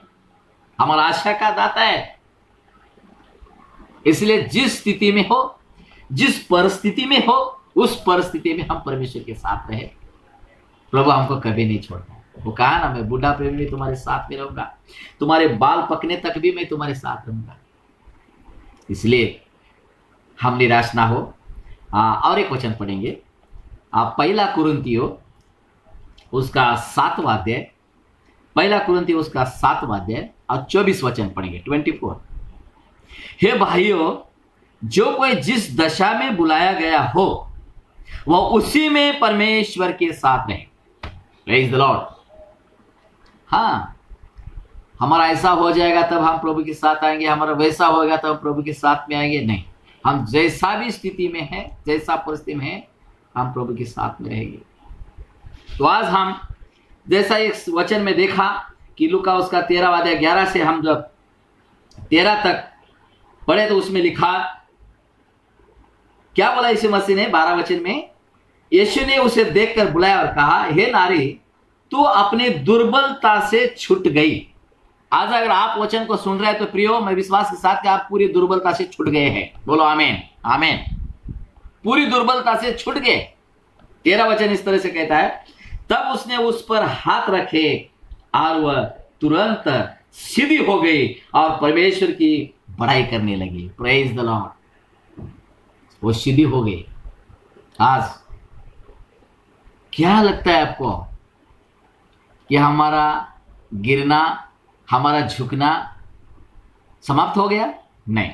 हमारा आशा का दाता है। इसलिए जिस स्थिति में हो, जिस परिस्थिति में हो, उस परिस्थिति में हम परमेश्वर के साथ रहे, प्रभु हमको कभी नहीं छोड़ता। वो कहा ना, मैं बुढ़ापे में भी तुम्हारे साथ में रहूंगा, तुम्हारे बाल पकने तक भी मैं तुम्हारे साथ रहूंगा। इसलिए हम निराश ना हो। और एक वचन पढ़ेंगे, पहला कुरिन्थियों उसका 7वां अध्याय, पहला कुरिन्थियों उसका 7वां अध्याय और 24 वचन पढ़ेंगे, 24। हे भाइयों, जो कोई जिस दशा में बुलाया गया हो वह उसी में परमेश्वर के साथ रहे। Praise the Lord. हाँ, हमारा ऐसा हो जाएगा तब हम प्रभु के साथ आएंगे, हमारा वैसा होगा तब हम प्रभु के साथ में आएंगे, नहीं। हम जैसा भी स्थिति में है, जैसा परिस्थिति में है, हम प्रभु के साथ में रहेंगे। तो आज हम जैसा एक वचन में देखा कि लूका उसका 13वां अध्याय 11 से हम जब 13 तक पढ़े तो उसमें लिखा, क्या बोला यीशु मसीह ने 12 वचन में, यीशु ने उसे देखकर बुलाया और कहा, हे नारी, तू अपनी दुर्बलता से छूट गई। आज अगर आप वचन को सुन रहे हैं तो प्रियो, मैं विश्वास के साथ कि आप पूरी दुर्बलता से छूट गए हैं। बोलो आमीन, आमीन। पूरी दुर्बलता से छूट गए। 13 वचन इस तरह से कहता है, तब उसने उस पर हाथ रखे और वह तुरंत सीधी हो गई और परमेश्वर की बड़ाई करने लगी। Praise the Lord. वो सीधी हो गई। आज क्या लगता है आपको कि हमारा गिरना, हमारा झुकना समाप्त हो गया? नहीं,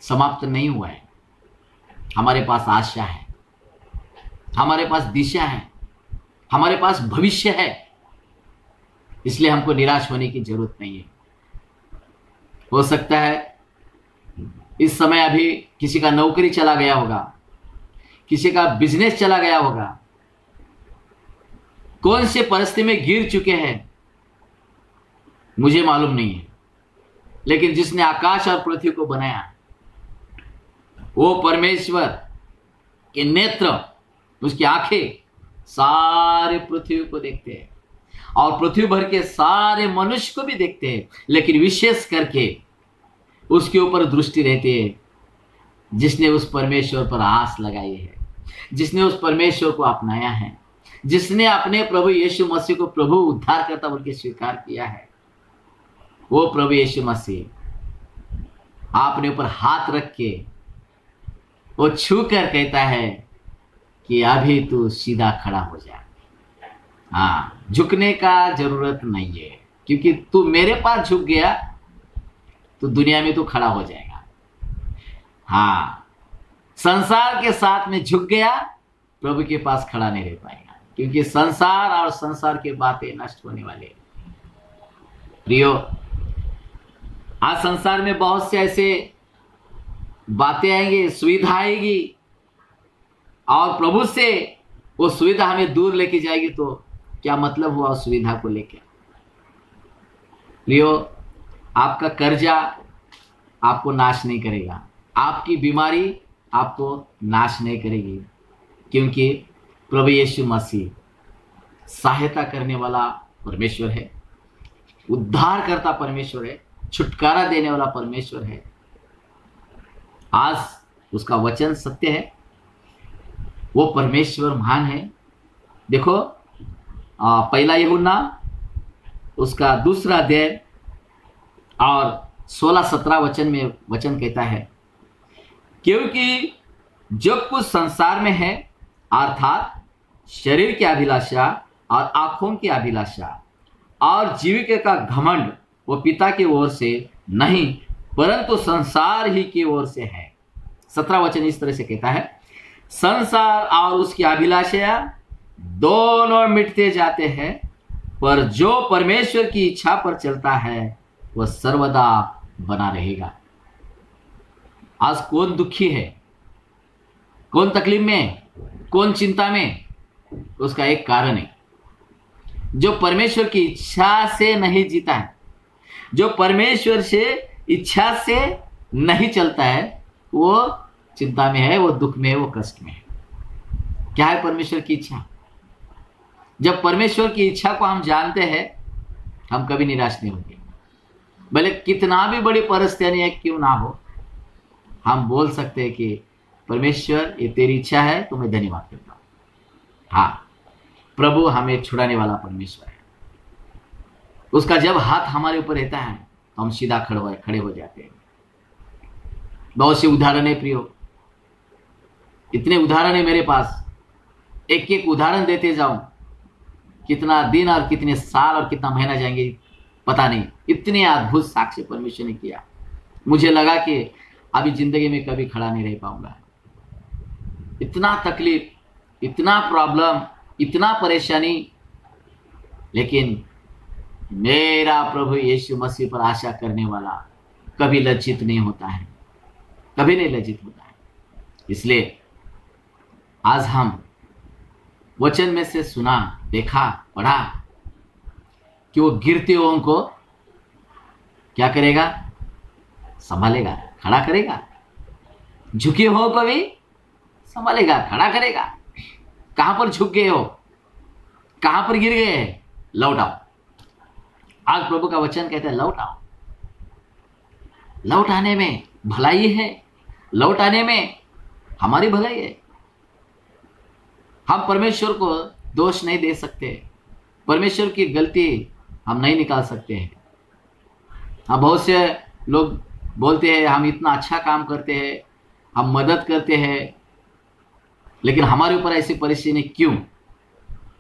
समाप्त नहीं हुआ है। हमारे पास आशा है, हमारे पास दिशा है, हमारे पास भविष्य है। इसलिए हमको निराश होने की जरूरत नहीं है। हो सकता है इस समय अभी किसी का नौकरी चला गया होगा, किसी का बिजनेस चला गया होगा, कौन से परिस्थिति में गिर चुके हैं मुझे मालूम नहीं है, लेकिन जिसने आकाश और पृथ्वी को बनाया वो परमेश्वर के नेत्र, उसकी आंखें सारे पृथ्वी को देखते हैं और पृथ्वी भर के सारे मनुष्य को भी देखते हैं, लेकिन विशेष करके उसके ऊपर दृष्टि रहती है जिसने उस परमेश्वर पर आस लगाई है, जिसने उस परमेश्वर को अपनाया है, जिसने अपने प्रभु यीशु मसीह को प्रभु उद्धारकर्ता बोल के स्वीकार किया है। वो प्रभु यीशु मसीह आपने ऊपर हाथ रख के वो छू कर कहता है कि अभी तू सीधा खड़ा हो जा। हाँ, झुकने का जरूरत नहीं है, क्योंकि तू मेरे पास झुक गया तो दुनिया में तू खड़ा हो जाएगा। हाँ, संसार के साथ में झुक गया प्रभु के पास खड़ा नहीं रह पाएगा, क्योंकि संसार और संसार की बातें नष्ट होने वाले। प्रियो, आज संसार में बहुत से ऐसे बातें आएंगी, सुविधा आएगी और प्रभु से वो सुविधा हमें दूर लेके जाएगी, तो क्या मतलब हुआ उस सुविधा को लेकर। प्रियो, आपका कर्जा आपको नाश नहीं करेगा, आपकी बीमारी आपको नाश नहीं करेगी, क्योंकि प्रभु यीशु मसीह सहायता करने वाला परमेश्वर है, उद्धार करता परमेश्वर है, छुटकारा देने वाला परमेश्वर है। आज उसका वचन सत्य है, वो परमेश्वर महान है। देखो, पहला यूहन्ना उसका 2 अध्याय और 16-17 वचन में वचन कहता है, क्योंकि जो कुछ संसार में है अर्थात शरीर की अभिलाषा और आंखों की अभिलाषा और जीविका का घमंड, वो पिता की ओर से नहीं परंतु संसार ही की ओर से है। 17 वचन इस तरह से कहता है, संसार और उसकी अभिलाषा दोनों मिटते जाते हैं, पर जो परमेश्वर की इच्छा पर चलता है वह सर्वदा बना रहेगा। आज कौन दुखी है, कौन तकलीफ में, कौन चिंता में, उसका एक कारण है, जो परमेश्वर की इच्छा से नहीं जीता है, जो परमेश्वर से इच्छा से नहीं चलता है, वो चिंता में है, वो दुख में है, वो कष्ट में है। क्या है परमेश्वर की इच्छा? जब परमेश्वर की इच्छा को हम जानते हैं, हम कभी निराश नहीं होंगे, भले कितना भी बड़ी परिस्थितियां क्यों ना हो। हम बोल सकते हैं कि परमेश्वर, ये तेरी इच्छा है तो मैं धन्यवाद करता हूं। हाँ, प्रभु हमें छुड़ाने वाला परमेश्वर है। उसका जब हाथ हमारे ऊपर रहता है तो हम सीधा खड़े हो जाते हैं। बहुत से उदाहरण है प्रियो, इतने उदाहरण है मेरे पास, एक एक उदाहरण देते जाऊं, कितना दिन और कितने साल और कितना महीना जाएंगे पता नहीं। इतने अद्भुत साक्ष्य परमेश्वर ने किया, मुझे लगा कि अभी जिंदगी में कभी खड़ा नहीं रह पाऊंगा। इतना तकलीफ, इतना प्रॉब्लम, इतना परेशानी, लेकिन मेरा प्रभु यीशु मसीह पर आशा करने वाला कभी लज्जित नहीं होता है, कभी नहीं लज्जित होता है। इसलिए आज हम वचन में से सुना, देखा, पढ़ा कि वो गिरते हुओं को क्या करेगा? संभालेगा, खड़ा करेगा। झुके हुओं को भी संभालेगा, खड़ा करेगा। कहां पर झुक गए हो, कहां पर गिर गए, लौट आओ। आज प्रभु का वचन कहता है लौट आओ। लौट आने में भलाई है, लौट आने में हमारी भलाई है। हम परमेश्वर को दोष नहीं दे सकते, परमेश्वर की गलती हम नहीं निकाल सकते हैं। हाँ, बहुत से लोग बोलते हैं हम इतना अच्छा काम करते हैं, हम मदद करते हैं, लेकिन हमारे ऊपर ऐसी परिस्थिति क्यों?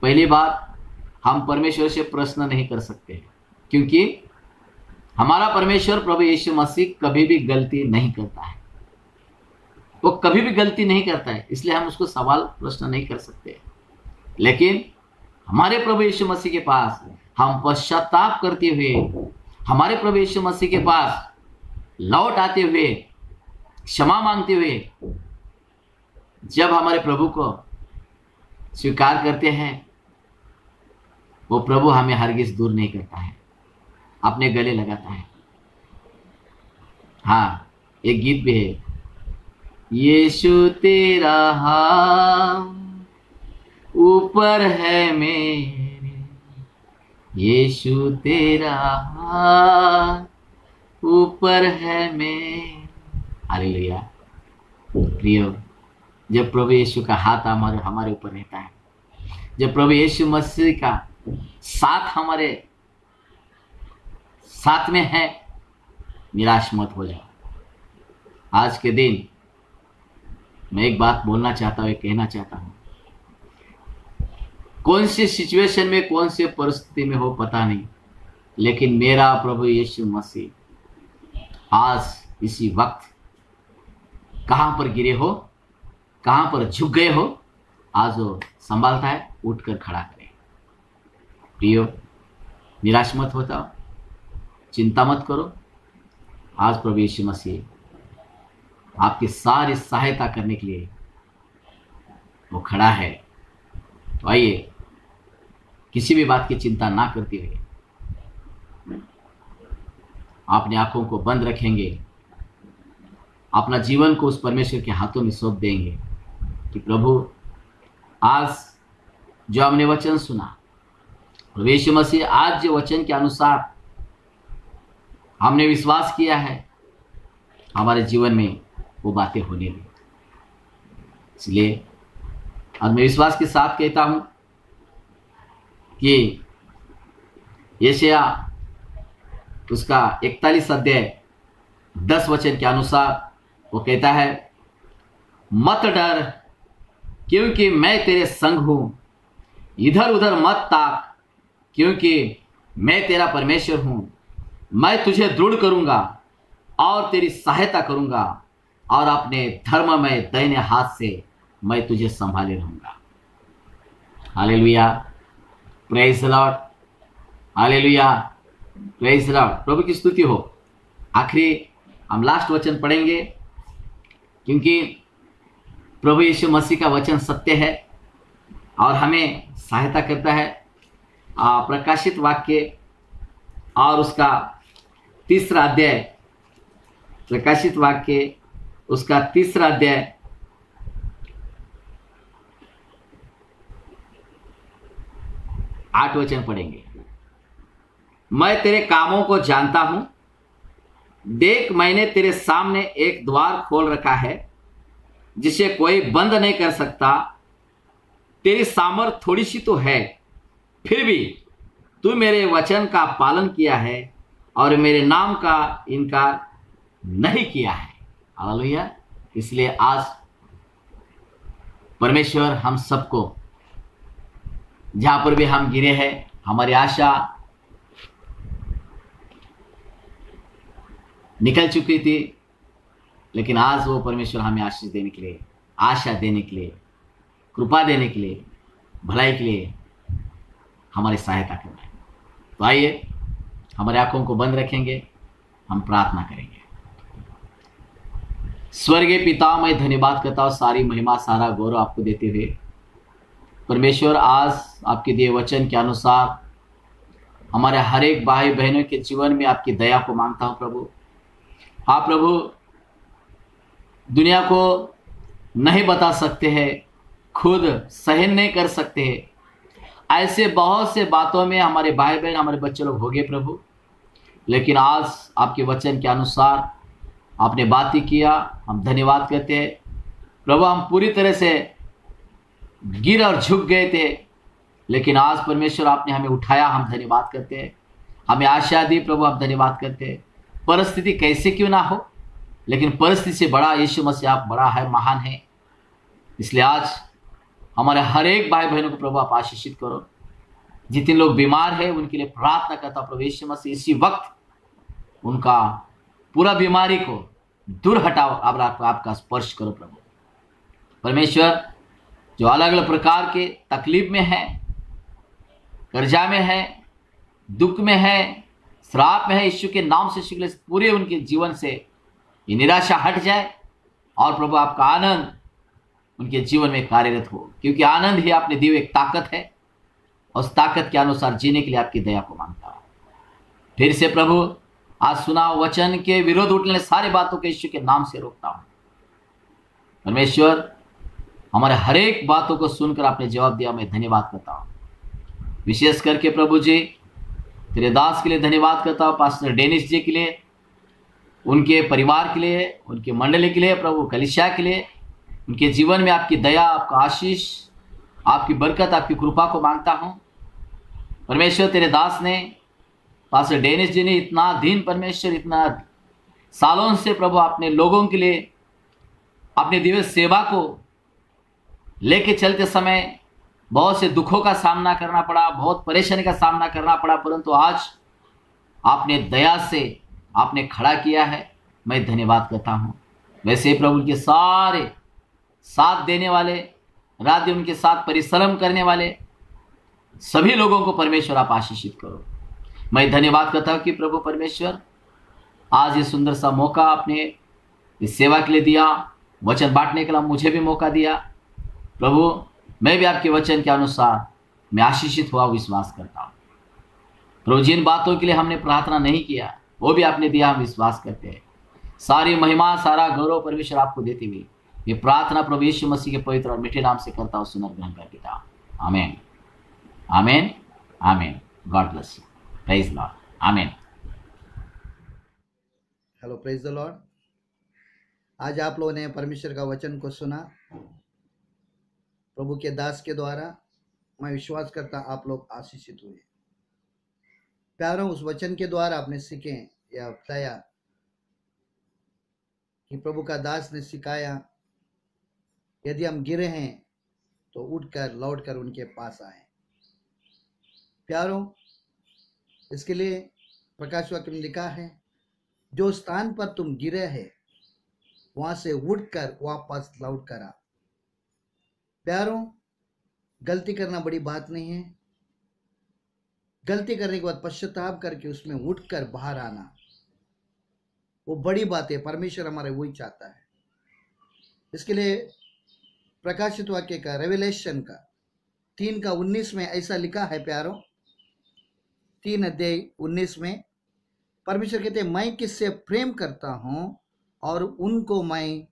पहली बात, हम परमेश्वर से प्रश्न नहीं कर सकते, क्योंकि हमारा परमेश्वर प्रभु यीशु मसीह कभी भी गलती नहीं करता है। वो कभी भी गलती नहीं करता है, इसलिए हम उसको सवाल प्रश्न नहीं कर सकते। लेकिन हमारे प्रभु यीशु मसीह के पास हम पश्चाताप करते हुए, हमारे प्रभु यीशु मसीह के पास लौट आते हुए, क्षमा मांगते हुए, जब हमारे प्रभु को स्वीकार करते हैं, वो प्रभु हमें हरगिज दूर नहीं करता है, अपने गले लगाता है। हाँ, एक गीत भी है, यीशु तेरा हाथ ऊपर है मेरे, यीशु तेरा हाथ ऊपर है मेरे। हालेलुया। प्रियो, जब प्रभु यीशु का हाथ हमारे ऊपर रहता है, जब प्रभु यीशु मसीह का साथ हमारे साथ में है, निराश मत हो जाओ। आज के दिन मैं एक बात बोलना चाहता हूँ, कहना चाहता हूँ, कौन सी सिचुएशन में, कौन सी परिस्थिति में हो पता नहीं, लेकिन मेरा प्रभु यीशु मसीह आज इसी वक्त कहां पर गिरे हो, कहां पर झुक गए हो, आज वो संभालता है, उठकर खड़ा करे। प्रियो, निराश मत होता, चिंता मत करो। आज प्रभु यीशु मसीह आपकी सारी सहायता करने के लिए वो खड़ा है। तो आइए, किसी भी बात की चिंता ना करते हुए अपनी आंखों को बंद रखेंगे, अपना जीवन को उस परमेश्वर के हाथों में सौंप देंगे कि प्रभु, आज जो हमने वचन सुना, प्रभु यीशु मसीह आज जो वचन के अनुसार हमने विश्वास किया है, हमारे जीवन में वो बातें होने लगी। इसलिए आज मैं विश्वास के साथ कहता हूं कि यशाया उसका 41 अध्याय 10 वचन के अनुसार वो कहता है, मत डर क्योंकि मैं तेरे संग हूं, इधर उधर मत ताक क्योंकि मैं तेरा परमेश्वर हूं, मैं तुझे दृढ़ करूंगा और तेरी सहायता करूंगा और अपने धर्ममय दाहिने हाथ से मैं तुझे संभाले रहूंगा। Hallelujah, praise the Lord, hallelujah, praise the Lord. प्रभु की स्तुति हो। आखिरी हम लास्ट वचन पढ़ेंगे, क्योंकि प्रभु यीशु मसीह का वचन सत्य है और हमें सहायता करता है। प्रकाशित वाक्य और उसका 3रा अध्याय, प्रकाशित वाक्य उसका 3रा अध्याय 8 वचन पढ़ेंगे। मैं तेरे कामों को जानता हूं, देख मैंने तेरे सामने एक द्वार खोल रखा है जिसे कोई बंद नहीं कर सकता। तेरी सामर्थ थोड़ी सी तो है, फिर भी तू मेरे वचन का पालन किया है और मेरे नाम का इनकार नहीं किया है। हालेलुया। इसलिए आज परमेश्वर हम सबको, जहां पर भी हम गिरे हैं, हमारी आशा निकल चुकी थी, लेकिन आज वो परमेश्वर हमें आशीष देने के लिए, आशा देने के लिए, कृपा देने के लिए, भलाई के लिए हमारी सहायता कर रहे हैं। तो आइए हमारे आंखों को बंद रखेंगे, हम प्रार्थना करेंगे। स्वर्गीय पिता, मैं धन्यवाद करता हूँ, सारी महिमा सारा गौरव आपको देते हुए। परमेश्वर, आज आपके दिए वचन के अनुसार हमारे हर एक भाई बहनों के जीवन में आपकी दया को मांगता हूँ प्रभु। आप प्रभु दुनिया को नहीं बता सकते हैं, खुद सहन नहीं कर सकते हैं, ऐसे बहुत से बातों में हमारे भाई बहन, हमारे बच्चे लोग हो गए प्रभु। लेकिन आज आपके वचन के अनुसार आपने बात ही किया, हम धन्यवाद करते हैं प्रभु। हम पूरी तरह से गिर और झुक गए थे, लेकिन आज परमेश्वर आपने हमें उठाया, हम धन्यवाद करते हैं। हमें आशा दी प्रभु, हम धन्यवाद करते हैं। परिस्थिति कैसे क्यों ना हो, लेकिन परिस्थिति से बड़ा यीशु मसीह आप बड़ा है, महान है। इसलिए आज हमारे हर एक भाई बहनों को प्रभु आप आशीषित करो। जितने लोग बीमार हैं उनके लिए प्रार्थना करता प्रभु यीशु मसीह इसी वक्त उनका पूरा बीमारी को दूर हटाओ, अब आपका स्पर्श करो प्रभु। परमेश्वर, जो अलग अलग प्रकार के तकलीफ में है, कर्जा में है, दुख में है, श्राप में है, यीशु के नाम से शिकले पूरे उनके जीवन से ये निराशा हट जाए और प्रभु आपका आनंद उनके जीवन में कार्यरत हो, क्योंकि आनंद ही आपने दी हुई एक ताकत है। उस ताकत के अनुसार जीने के लिए आपकी दया को मांगता हूं। फिर से प्रभु आज सुना वचन के विरोध उठने वाले सारी बातों के यीशु के नाम से रोकता हूं। परमेश्वर, हमारे हर एक बातों को सुनकर आपने जवाब दिया, मैं धन्यवाद करता हूं। विशेष करके प्रभु जी तेरे दास के लिए धन्यवाद करता हूं, पास्टर डेनिस जी के लिए, उनके परिवार के लिए, उनके मंडली के लिए, प्रभु कलीसिया के लिए, उनके जीवन में आपकी दया, आपका आशीष, आपकी बरकत, आपकी कृपा को मांगता हूं। परमेश्वर, तेरे दास ने, पास्टर डेनिस जी ने इतना दिन परमेश्वर, इतना सालों से प्रभु अपने लोगों के लिए अपने दिव्य सेवा को लेके चलते समय बहुत से दुखों का सामना करना पड़ा, बहुत परेशानी का सामना करना पड़ा, परंतु आज आपने दया से आपने खड़ा किया है, मैं धन्यवाद करता हूं। वैसे ही प्रभु के सारे साथ देने वाले, रात दिन उनके साथ परिश्रम करने वाले सभी लोगों को परमेश्वर आप आशीषित करो। मैं धन्यवाद करता हूं कि प्रभु परमेश्वर आज ये सुंदर सा मौका आपने इस सेवा के लिए दिया, वचन बांटने के लिए मुझे भी मौका दिया। प्रभु, मैं भी आपके वचन के अनुसार मैं आशीषित हुआ विश्वास करता हूं। प्रभु, जिन बातों के लिए हमने प्रार्थना नहीं किया वो भी आपने दिया, हम विश्वास करते हैं। सारी महिमा, सारा गौरव परमेश्वर आपको देती हुई ये प्रार्थना प्रभु यीशु मसीह के पवित्र और मीठे नाम से करता हूं, सुनर ग्रहण कर पिता, आमीन, आमीन, आमीन। God bless you, praise Lord, आमीन। Hello, praise the Lord. आज आप लोगों ने परमेश्वर का वचन को सुना प्रभु के दास के द्वारा। मैं विश्वास करता आप लोग आशीषित हुए। प्यारों, उस वचन के द्वारा आपने सीखे या बताया कि प्रभु का दास ने सिखाया, यदि हम गिरे हैं तो उठकर लौटकर उनके पास आए। प्यारों, इसके लिए प्रकाश वाक्य में लिखा है, जो स्थान पर तुम गिरे हैं वहां से उठकर वापस लौट कर आ। प्यारों, गलती करना बड़ी बात नहीं है। गलती करने के बाद पश्चाताप करके उसमें उठकर बाहर आना वो बड़ी बात है। परमेश्वर हमारे वही चाहता है। इसके लिए प्रकाशित वाक्य का रेवलेशन का 3:19 में ऐसा लिखा है प्यारों, 3:19 में परमेश्वर कहते हैं, मैं किससे प्रेम करता हूं और उनको मैं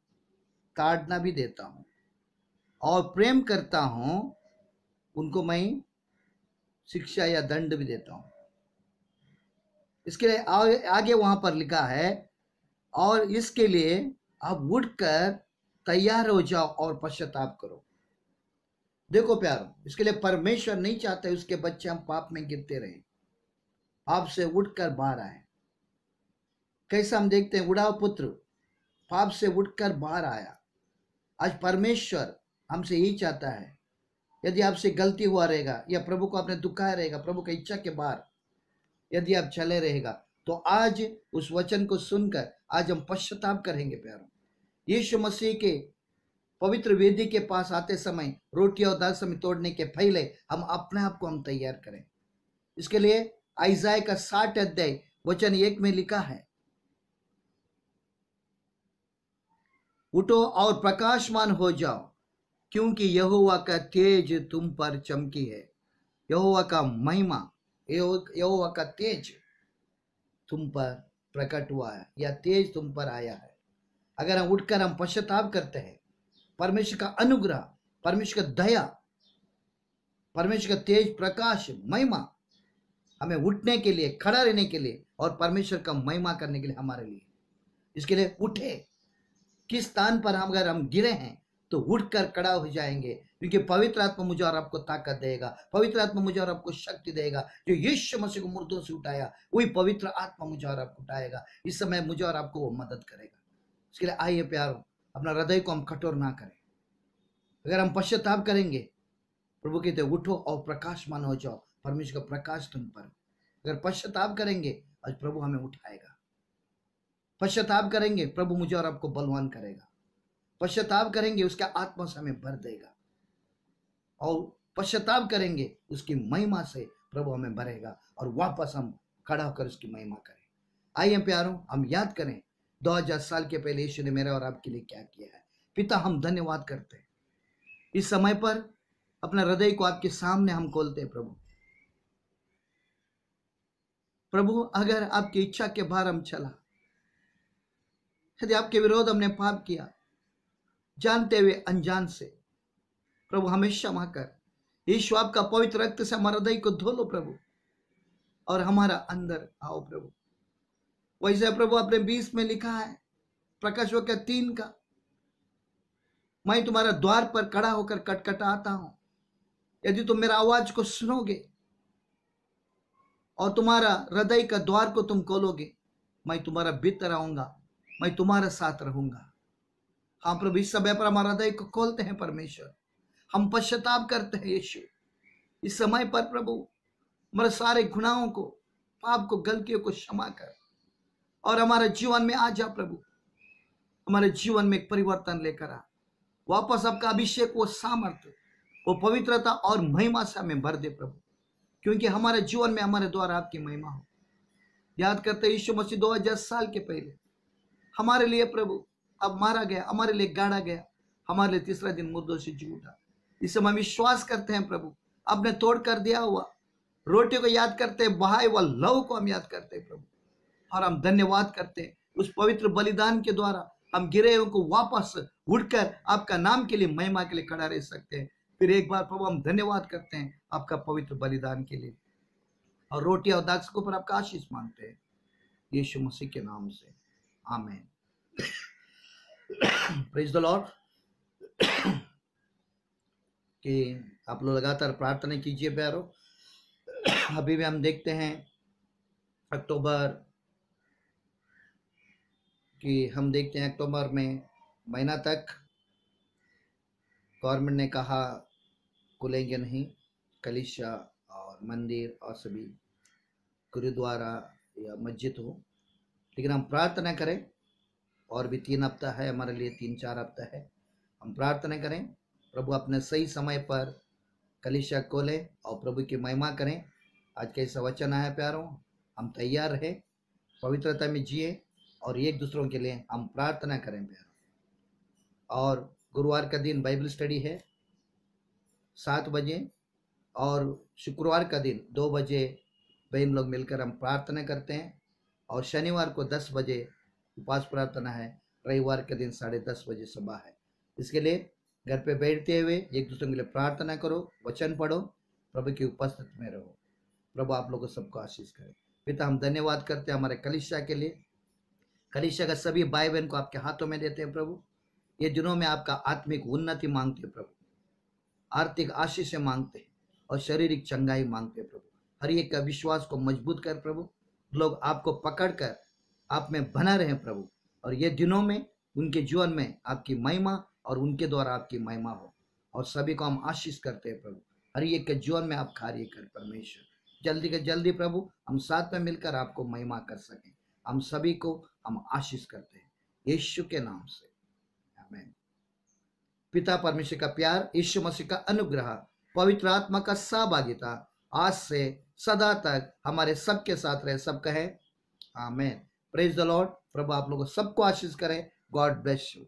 ताड़ना भी देता हूं, और प्रेम करता हूं उनको मैं शिक्षा या दंड भी देता हूं। इसके लिए आगे वहां पर लिखा है, और इसके लिए आप उठकर तैयार हो जाओ और पश्चाताप करो। देखो प्यारों, इसके लिए परमेश्वर नहीं चाहते उसके बच्चे हम पाप में गिरते रहे, आपसे उठकर बाहर आए। कैसा हम देखते हैं, उड़ाव पुत्र पाप से उठकर बाहर आया। आज परमेश्वर हमसे यही चाहता है, यदि आपसे गलती हुआ रहेगा या प्रभु को आपने दुखाया रहेगा, प्रभु की इच्छा के बाहर यदि आप चले रहेगा, तो आज उस वचन को सुनकर आज हम पश्चाताप करेंगे। प्यारों, यीशु मसीह के पवित्र वेदी के पास आते समय रोटी और दाल समय तोड़ने के पहले हम अपने आप को हम तैयार करें। इसके लिए आइज़ाया का 60 अध्याय वचन 1 में लिखा है, उठो और प्रकाशमान हो जाओ, क्योंकि यहोवा का तेज तुम पर चमकी है। यहोवा का महिमा, यहोवा का तेज तुम पर प्रकट हुआ है, या तेज तुम पर आया है। अगर हम उठकर हम पश्चाताप करते हैं, परमेश्वर का अनुग्रह, परमेश्वर का दया, परमेश्वर का तेज, प्रकाश, महिमा हमें उठने के लिए, खड़ा रहने के लिए और परमेश्वर का महिमा करने के लिए हमारे लिए। इसके लिए उठे, किस स्थान पर हम अगर हम गिरे हैं तो उठकर खड़ा हो जाएंगे, क्योंकि पवित्र आत्मा मुझे और आपको ताकत देगा, पवित्र आत्मा मुझे और आपको शक्ति देगा। जो यीशु मसीह को मुर्दों से उठाया, वही पवित्र आत्मा मुझे और आपको उठाएगा। इस समय मुझे और आपको वो मदद करेगा। इसके लिए आइए प्यारों, अपना हृदय को हम कठोर ना करें। अगर हम पश्चाताप करेंगे, प्रभु कहते उठो और प्रकाशमान हो जाओ, परमेश्वर का प्रकाश तुम पर। अगर पश्चाताप करेंगे, आज प्रभु हमें उठाएगा। पश्चाताप करेंगे, प्रभु मुझे और आपको बलवान करेगा। पश्चाताप करेंगे, उसका आत्मा से हमें भर देगा, और पश्चाताप करेंगे, उसकी महिमा से प्रभु हमें भरेगा, और वापस हम खड़ा होकर उसकी महिमा करें। आइए प्यारों, हम याद करें 2000 साल के पहले यीशु ने मेरा और आपके लिए क्या किया है। पिता, हम धन्यवाद करते हैं। इस समय पर अपना हृदय को आपके सामने हम खोलते हैं प्रभु। प्रभु अगर आपकी इच्छा के बाहर हम चला, यदि आपके विरोध हमने पाप किया जानते हुए अनजान से, प्रभु हमें क्षमा कर। यीशु आपका पवित्र रक्त से हमारे हृदय को धो लो प्रभु, और हमारा अंदर आओ प्रभु। वैसे प्रभु अपने 20 में लिखा है प्रकाश वाक्य 3 का, मैं तुम्हारा द्वार पर खड़ा होकर खटखटाता हूं, यदि तुम मेरा आवाज को सुनोगे और तुम्हारा हृदय का द्वार को तुम खोलोगे, मैं तुम्हारा भीतर आऊंगा, मैं तुम्हारे साथ रहूंगा। हाँ प्रभु, इस समय पर हमारा हृदय को खोलते हैं परमेश्वर, हम पश्चाताप करते हैं यीशु। इस समय पर प्रभु हमारे सारे गुनाहों को, पाप को, गलतियों को क्षमा कर और हमारे जीवन में आ जा प्रभु। हमारे जीवन में एक परिवर्तन लेकर आ, वापस आपका अभिषेक, वो सामर्थ्य, वो पवित्रता और महिमा से हमें भर दे प्रभु, क्योंकि हमारे जीवन में हमारे द्वारा आपकी महिमा हो। याद करते यीशु मसीह 2000 साल के पहले हमारे लिए प्रभु अब मारा गया, हमारे लिए गाड़ा गया, हमारे लिए तीसरा दिन मुर्दों से जी उठा। इसे हम विश्वास करते हैं प्रभु, आपने तोड़ कर दिया हुआ रोटी को याद करते हैं, बहाए हुआ लहू को हम याद करते हैं प्रभु, और हम धन्यवाद करते हैं उस पवित्र बलिदान के द्वारा हम गिरे हुए को वापस उठकर आपका नाम के लिए, महिमा के लिए खड़ा रह सकते हैं। फिर एक बार प्रभु हम धन्यवाद करते हैं आपका पवित्र बलिदान के लिए, और रोटी और दाख के ऊपर आपका आशीष मांगते हैं यीशु मसीह के नाम से, आमीन। Praise the Lord. कि आप लोग लगातार प्रार्थना कीजिए प्यारो। अभी भी हम देखते हैं अक्टूबर कि हम देखते हैं अक्टूबर में महीना तक गवर्नमेंट ने कहा खुलेंगे नहीं कलीसिया और मंदिर और सभी गुरुद्वारा या मस्जिद हो, लेकिन हम प्रार्थना करें, और भी 3 हफ्ता है हमारे लिए, 3-4 हफ्ता है, हम प्रार्थना करें प्रभु अपने सही समय पर कलीसिया खोले और प्रभु की महिमा करें। आज कैसा वचन आया प्यारों, हम तैयार रहे, पवित्रता में जिए और एक दूसरों के लिए हम प्रार्थना करें प्यारों। और गुरुवार का दिन बाइबल स्टडी है 7 बजे, और शुक्रवार का दिन 2 बजे बहन लोग मिलकर हम प्रार्थना करते हैं, और शनिवार को 10 बजे उपवास प्रार्थना है, रविवार के दिन 10:30 बजे सभा है। इसके लिए घर पे बैठते हुए एक दूसरे के लिए प्रार्थना करो, वचन पढ़ो, प्रभु की उपस्थिति में रहो। प्रभु आप लोगों को सबको आशीष करे। पिता हम धन्यवाद करते हैं हमारे कलीसिया के लिए, कलीसिया का सभी भाई बहन को आपके हाथों में देते हैं प्रभु। ये दिनों में आपका आत्मिक उन्नति मांगते हैं प्रभु, आर्थिक आशीष मांगते हैं और शारीरिक चंगाई मांगते हैं प्रभु। हर एक का विश्वास को मजबूत कर प्रभु, लोग आपको पकड़कर आप में बना रहे प्रभु, और ये दिनों में उनके जीवन में आपकी महिमा और उनके द्वारा आपकी महिमा हो, और सभी को हम आशीष करते हैं प्रभु। हर एक के जीवन में आप कार्य कर परमेश्वर, जल्दी के जल्दी प्रभु हम साथ में मिलकर आपको महिमा कर सकें। हम सभी को हम आशीष करते हैं यीशु के नाम से, आमीन। पिता परमेश्वर का प्यार, यीशु मसीह का अनुग्रह, पवित्र आत्मा का सहभागिता आज से सदा तक हमारे सबके साथ रहे। सब कहे आमीन। Praise the Lord. प्रभु आप लोगों को सबको आशीष करे। God bless you.